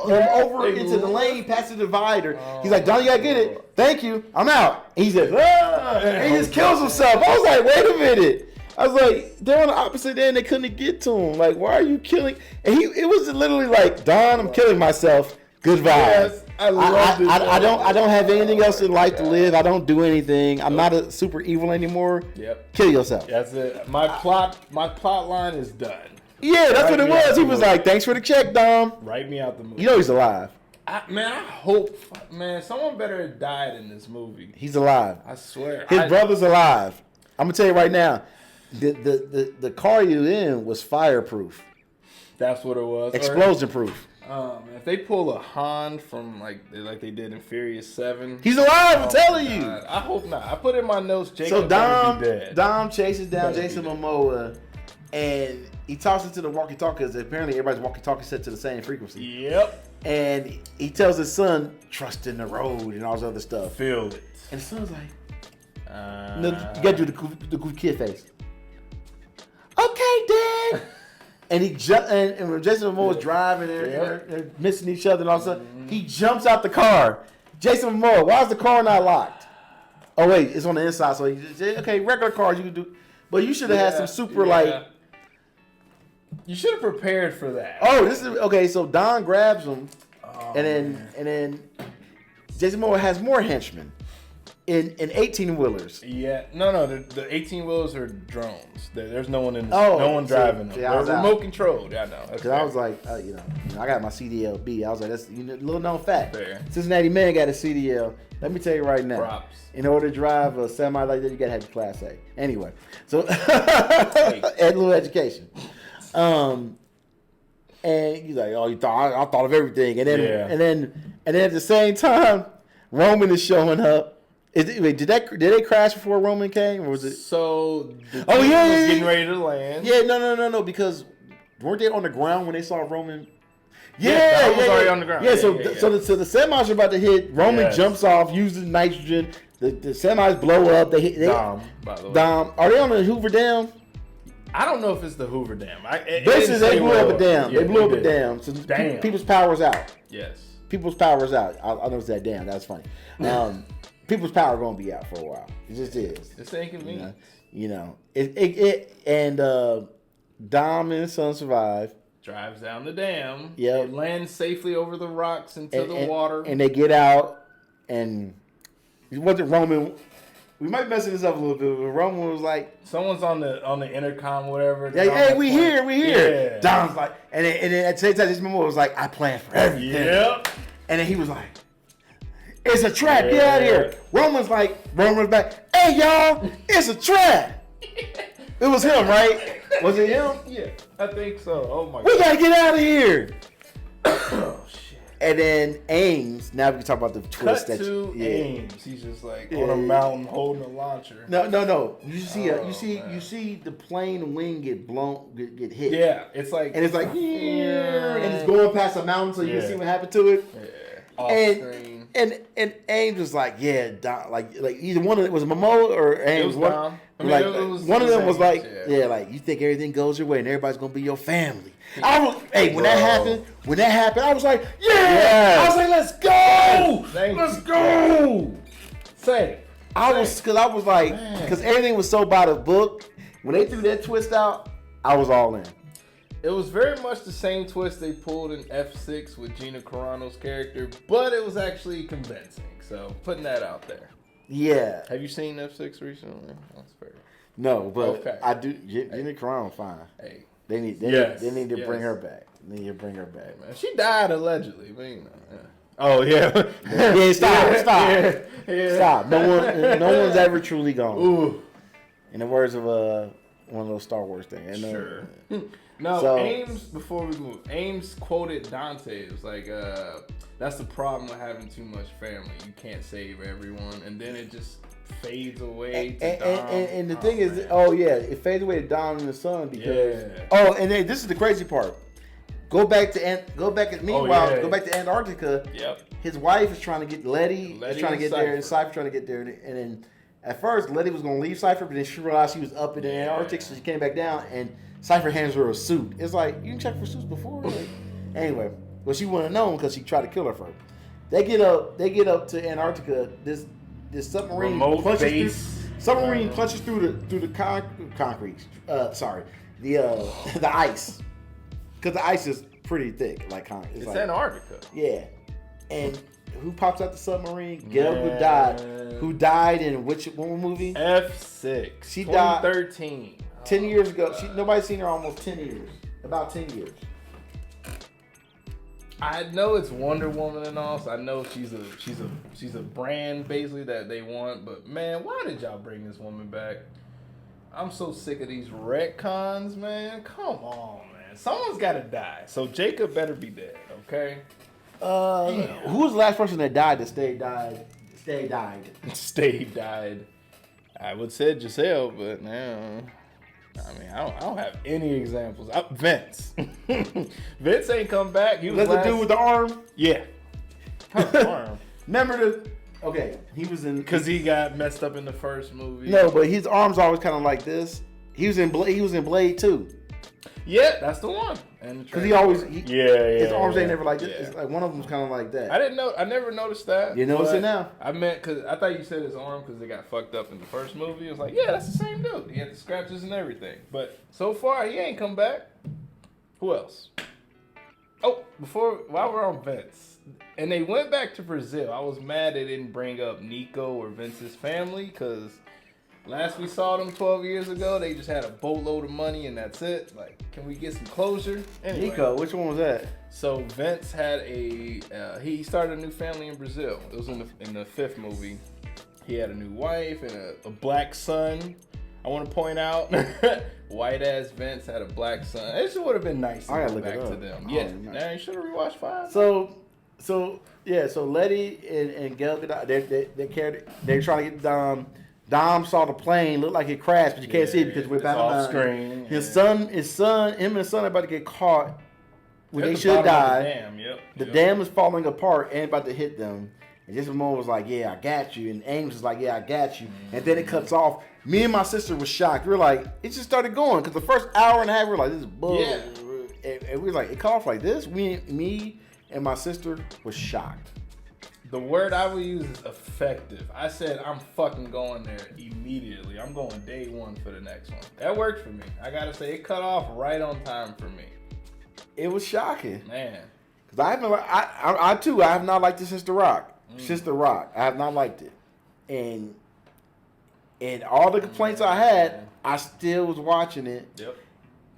over into the lane past the divider. He's like, Don, you gotta get it. Thank you. I'm out. And he says, and he just kills himself. I was like, wait a minute. I was like, they're on the opposite end. They couldn't get to him. Like, why are you killing? And it was literally like, Don, I'm killing myself. Good vibes.
Yes, I love this.
I don't have anything else in life to live. I don't do anything. I'm not a super evil anymore.
Yep.
Kill yourself.
That's it. My plot line is done.
Yeah, that's what it was. He was like, thanks for the check, Dom.
Write me out the movie.
You know he's alive.
I hope, man, someone better have died in this movie.
He's alive.
I swear.
His brother's alive. I'm gonna tell you right now, the car you in was fireproof.
That's what it was.
Explosion proof.
If they pull a Han from like they did in Furious 7.
He's alive, I'm telling you.
I hope not. I put in my notes, Jacob
So Dom,
be dead.
Dom chases down Jason Momoa, and he talks into the walkie-talkie because apparently everybody's walkie-talkie set to the same frequency.
Yep.
And he tells his son, trust in the road and all this other stuff.
Feel it.
And the son's like, no, you gotta do the goofy kid face. Okay, Dad. And and when Jason Momoa was driving, they're missing each other and all of a sudden, he jumps out the car. Jason Momoa, why is the car not locked? Oh wait, it's on the inside. So he just, okay, regular cars you can do, but you should have had some super like.
You should have prepared for that.
Oh, this is okay. So Don grabs him, and then Jason Momoa has more henchmen in 18-wheelers.
Yeah, no, the 18-wheelers are drones. There's no one in. No one driving them.
Yeah,
they're remote controlled. Yeah, I know.
Because I was like, you know, I got my CDLB. I was like, that's little known fact.
Fair.
Cincinnati man got a CDL. Let me tell you right now.
Props.
In order to drive a semi like that, you gotta have the Class A. Anyway, so add a little education. And he's like, "Oh, I thought of everything." And then at the same time, Roman is showing up. Wait, did they crash before Roman came, or was it?
So the
was
getting ready to land.
Yeah, no, because weren't they on the ground when they saw Roman?
Yeah, was already on the ground.
Yeah, so the semis are about to hit. Roman jumps off, uses nitrogen. The semis blow up. They
Dom, by the way.
Dom, are they on the Hoover Dam?
I don't know if it's the Hoover Dam.
Basically, they blew up a dam.
Yeah,
they blew up a dam. So people's power's out.
Yes.
People's power's out. I know it's that dam. That's funny. People's power gonna be out for a while. It just is.
It's inconvenient.
You know. And Dom and his son survive.
Drives down the dam.
Yeah.
It lands safely over the rocks into the water.
And they get out, and it wasn't Roman. We might mess this up a little bit, but Roman was like,
someone's on the intercom, whatever.
Yeah, hey, we here.
Yeah.
Dom's like, and then at the same time, this Momoa was like, I planned for everything.
Yep.
And then he was like, it's a trap. Get out of here. Roman was back. Hey, y'all, it's a trap. It was him, right? Was it him?
Yeah, I think so. Oh my god.
We gotta get out of here.
Oh shit.
And then Ames. Now we can talk about the twist.
Cut to Ames. He's just like on a mountain holding a launcher.
No. You see the plane wing get get hit.
Yeah, it's like
and it's like and it's going past a mountain, so you can see what happened to it.
Yeah. Off screen.
And Ames was like, like either one of it was Momoa or Ames.
It was Dom.
One of them was like, like you think everything goes your way and everybody's gonna be your family. When that happened, I was like, I was like, let's go, let's go. Because everything was so by the book. When they threw that twist out, I was all in.
It was very much the same twist they pulled in F6 with Gina Carano's character, but it was actually convincing. So putting that out there.
Yeah.
Have you seen F6 recently? That's fair.
No, but I do. Gina Carano, fine.
Hey.
They need to bring her back. They need to bring her back.
Man. She died allegedly, but you know. Yeah. Oh yeah.
Stop. No one's ever truly gone.
Ooh.
In the words of one of those Star Wars things.
Sure. No, Ames, before we move, Ames quoted Dante. It was like, that's the problem with having too much family. You can't save everyone. And then it just fades away to Dom.
And the thing is, it fades away to Dom and the son because, and then this is the crazy part. Go back to Antarctica.
Yep.
His wife is trying to get Letty is trying to get there, and Cypher trying to get there, and then at first Letty was gonna leave Cypher, but then she realized he was up in the Antarctic, so she came back down, and Cypher hands her a suit. It's like, you can check for suits before. Anyway, Well, she wouldn't have known because she tried to kill her first. They get up to Antarctica. This submarine
Remote
punches
base.
submarine punches through the concrete. The ice, because the ice is pretty thick, like concrete.
It's
like,
Antarctica.
Yeah, and who pops out the submarine? Gal who died in one movie?
F6.
She died
2013.
10 years ago. Nobody's seen her almost 10 years. About 10 years.
I know it's Wonder Woman and all, so I know she's a brand basically that they want. But man, why did y'all bring this woman back? I'm so sick of these retcons, man. Come on, man. Someone's got to die. So Jacob better be dead, okay?
Who was the last person that died that stayed died?
Steve died. I would say Giselle, but now, I mean, I don't have any examples. Vince. Vince ain't come back. He was
the dude with the arm?
Yeah. Arm.
Remember okay, he was in...
Because he got messed up in the first movie.
No, but his arm's always kind of like this. He was in Blade too.
Yeah, that's the one.
Because he always... His arms ain't never like this.
Yeah.
It's like one of them's kind of like that.
I never noticed that.
You notice it now?
I meant, because I thought you said his arm because they got fucked up in the first movie. It was like, yeah, that's the same dude. He had the scratches and everything. But so far, he ain't come back. Who else? Oh, while we're on Vince, and they went back to Brazil. I was mad they didn't bring up Nico or Vince's family, because last we saw them 12 years ago, they just had a boatload of money and that's it. Like, can we get some closure? Anyway,
Nico, which one was that?
So Vince had he started a new family in Brazil. It was in the fifth movie. He had a new wife and a black son. I want to point out, white ass Vince had a black son. It just would have been nice to go back to them. Yeah, now you should have rewatched 5.
So Letty and Gal Gadot, they're trying to get Dom saw the plane, looked like it crashed, but you can't see it because we're back
off screen.
His son, him and his son are about to get caught when they should die. The dam is falling apart and about to hit them. And Jason Momoa was like, "Yeah, I got you," and Ames was like, "Yeah, I got you." And then it cuts off. Me and my sister was shocked. We were like, it just started going because the first hour and a half we were like, "This is bull."
Yeah.
And we were like, it cut off like this. Me and my sister was shocked.
The word I would use is effective. I said I'm fucking going there immediately. I'm going day one for the next one. That worked for me. I gotta say, it cut off right on time for me.
It was shocking,
man.
Because I have not liked it since The Rock. Since The Rock, I have not liked it, and all the complaints I had, I still was watching it.
Yep.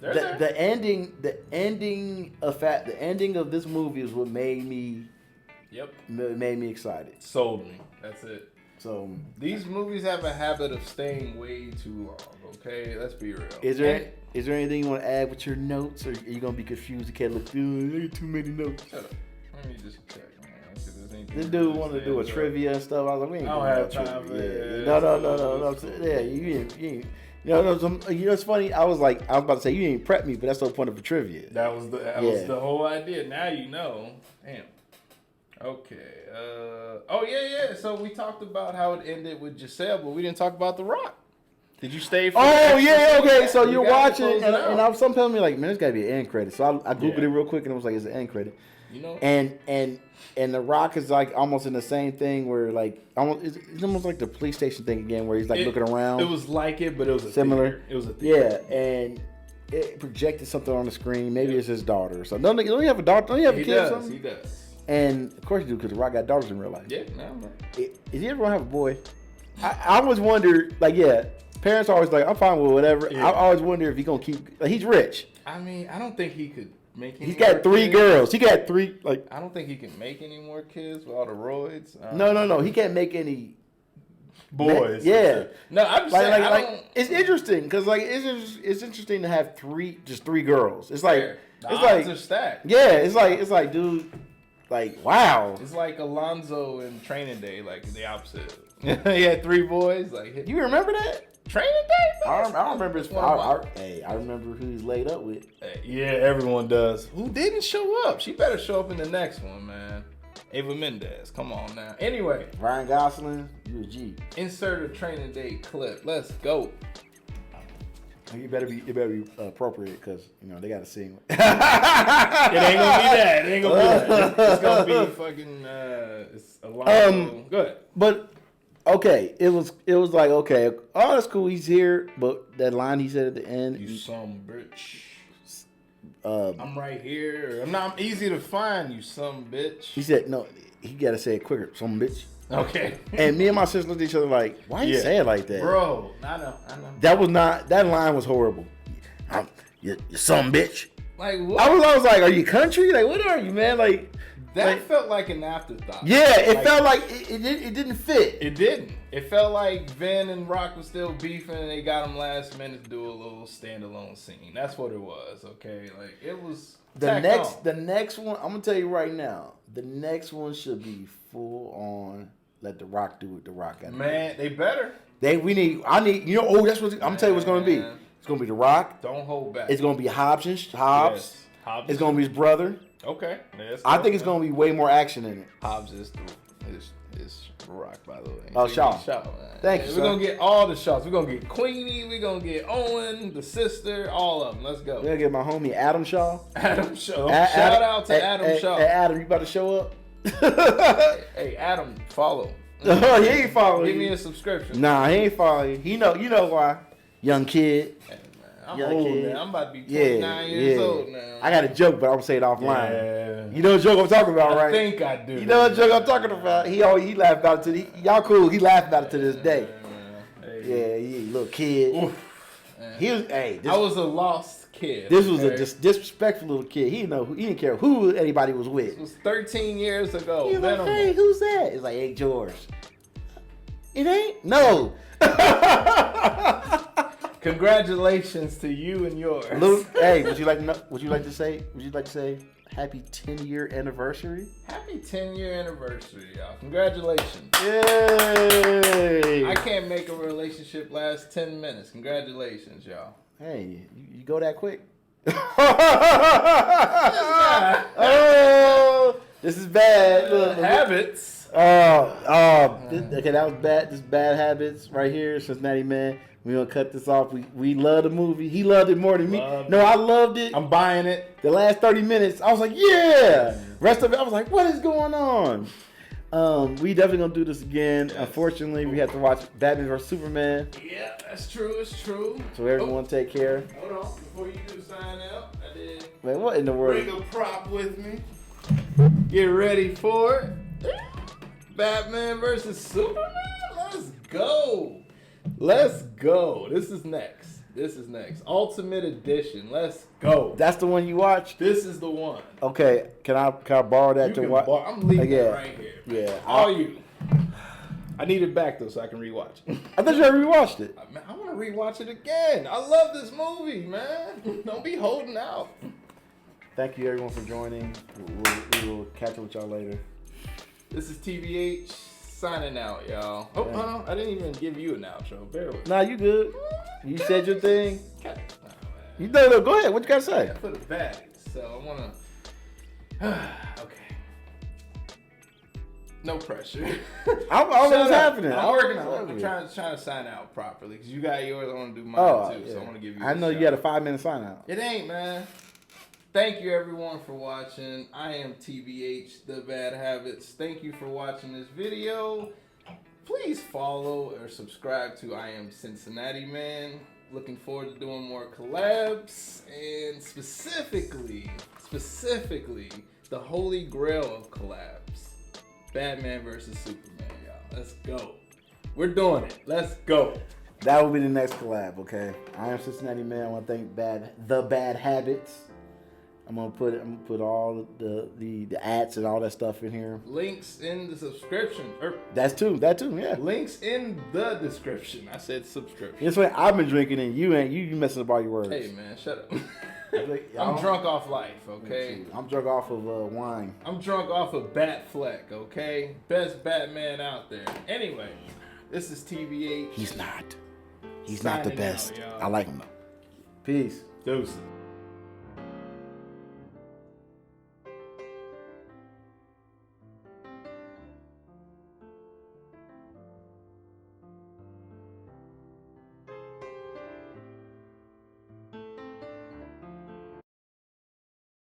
The ending of this movie is what made me.
Yep.
Made me excited.
Sold me. That's it.
So
these movies have a habit of staying way too long. Okay, let's be real.
Is there anything you want to add with your notes, or are you gonna be confused? You can't look through. There are too many notes.
Shut up. Let me just check.
This dude wanted to do a trivia and stuff. I was like, we ain't
doing
that
time
trivia. No. Yeah, you ain't. You know, it's funny. I was about to say you didn't prep me, but that's the whole point of a trivia.
That was the whole idea. Now you know. Damn. Okay. So we talked about how it ended with Giselle, but we didn't talk about The Rock. Did you stay for
okay. So you're watching, and I was some telling me like, man, there's gotta be an end credit. So I googled it real quick, and it was like, it's an end credit.
You know.
And The Rock is like almost in the same thing where like it's almost like the police station thing again, where he's like looking around.
It was like it, but it was
similar.
It was a theater.
Yeah, and it projected something on the screen. Maybe it's his daughter. So don't you have a daughter? Don't you have a kid? Or something?
He does.
And of course you do, because The Rock got daughters in real life.
Yeah, no.
Is he ever gonna have a boy? I always wonder, like, parents are always like, I'm fine with whatever. Yeah. I always wonder if he's gonna keep. Like, he's rich.
I mean, I don't think he could make.
He's got 3 girls. He got 3. Like,
I don't think he can make any more kids with all the roids.
No. He can't make any
boys.
Yeah.
No, I'm just saying.
Like, it's interesting because like it's interesting to have 3 girls. It's like
the odds are stacked.
Yeah, it's like dude. Like, wow.
It's like Alonzo in Training Day, like the opposite. He had 3 boys. Like,
you remember that?
Training Day?
I don't remember his I remember who he's laid up with.
Yeah, everyone does. Who didn't show up? She better show up in the next one, man. Eva Mendes. Come on now. Anyway.
Ryan Gosling, you a G.
Insert a Training Day clip. Let's go.
It better be appropriate because they got to sing.
It ain't gonna be that. It ain't gonna be that. It's gonna be fucking. It's a long. Good.
But okay, it was like okay, oh that's cool. He's here, but that line he said at the end.
You some bitch.
I'm
right here. I'm easy to find. You some bitch.
He said no. He got to say it quicker. Some bitch.
Okay.
And me and my sister looked at each other like, why you say it like that?
Bro, I know.
That line was horrible. You some bitch.
Like what?
I was like, are you country? Like, what are you, man? Like
that felt like an afterthought.
Yeah, it felt like it didn't fit.
It didn't. It felt like Vin and Rock was still beefing and they got him last minute to do a little standalone scene. That's what it was, okay? Like it was
the next one, I'm gonna tell you right now, the next one should be full on let The Rock do what The Rock got to do.
Man, they better.
That's what I'm gonna tell you what's gonna be. It's gonna be The Rock.
Don't hold back.
It's gonna be Hobbs.
Yes. Hobbs.
It's gonna be his brother.
Okay.
I think it's gonna be way more action in it.
Hobbs is Rock, by the way.
Oh, Shaw. Thank you.
We're gonna get all the Shaws. We're gonna get Queenie. We're gonna get Owen, the sister, all of them. Let's go.
We're gonna get my homie Adam Shaw.
Adam Shaw. Shout out to Adam Shaw.
Hey, Adam, you about to show up?
Hey, Adam, follow.
Oh, he ain't following you.
Give me a subscription.
Nah, he ain't following you. You know why? Young kid.
Hey, man, I'm old now. I'm about to be 29 years old now.
I got a joke, but I'm gonna say it offline.
Yeah.
You know what joke I'm talking about, right?
I think I do.
You know what joke I'm talking about? He laughed about it y'all cool. He laughed about it to this day.
Hey.
Yeah, little kid. Oof. He was.
I was a lost kid.
This was a disrespectful little kid. He didn't care who anybody was with.
This was 13 years ago.
He was like, hey, who's that? It's like, hey, George. It ain't? No.
Congratulations to you and yours.
Hey, would you like to say happy 10-year anniversary?
Happy 10-year anniversary, y'all. Congratulations.
Yay.
I can't make a relationship last 10 minutes. Congratulations, y'all.
Hey, you go that quick? This is bad. Look.
Habits.
Okay, that was bad. This is Bad Habits right here, Cincinnati Man. We're gonna cut this off. We love the movie. He loved it more than me. I loved it.
I'm buying it.
The last 30 minutes, I was like, yeah. Rest of it, I was like, what is going on? We definitely gonna do this again. Yes. Unfortunately, we have to watch Batman vs Superman.
Yeah, that's true. It's true.
So everyone take care.
Hold on, before you do sign out, I did.
Man, what in the world?
Bring a prop with me. Get ready for it. Batman vs Superman. Let's go. Let's go. This is next. Ultimate Edition. Let's go.
That's the one you watched?
This is the one.
Okay. Can I borrow that to watch?
I'm leaving it right here.
Yeah.
All you. I need it back though so I can rewatch it.
I thought you already rewatched it.
Man, I want to rewatch it again. I love this movie, man. Don't be holding out.
Thank you everyone for joining. We will catch up with y'all later.
This is TBH signing out, y'all. Oh, I didn't even give you an outro. Bear with me.
Nah, you good. You said your thing. You know, go ahead. What you gotta say?
For the baddies. So I wanna. Okay. No pressure.
I don't know what's happening.
I'm working on it. I'm trying to sign out properly because you got yours. I want to do mine too.
Yeah.
So I want to give you.
I know you had a 5-minute sign out.
It ain't, man. Thank you everyone for watching. I am TBH, The Bad Habits. Thank you for watching this video. Please follow or subscribe to I Am Cincinnati Man. Looking forward to doing more collabs and specifically the holy grail of collabs. Batman versus Superman, y'all. Let's go. We're doing it. Let's go.
That will be the next collab, okay? I Am Cincinnati Man. I want to thank The Bad Habits. I'm gonna put all the ads and all that stuff in here.
Links in the subscription.
That too, yeah.
Links in the description. I said subscription.
It's what I've been drinking and you messing up all your words.
Hey man, shut up. I'm drunk off life, okay?
I'm drunk off of wine.
I'm drunk off of Batfleck, okay? Best Batman out there. Anyway, this is TBH.
He's not the best.
Out,
I like him though. Peace.
Deuces.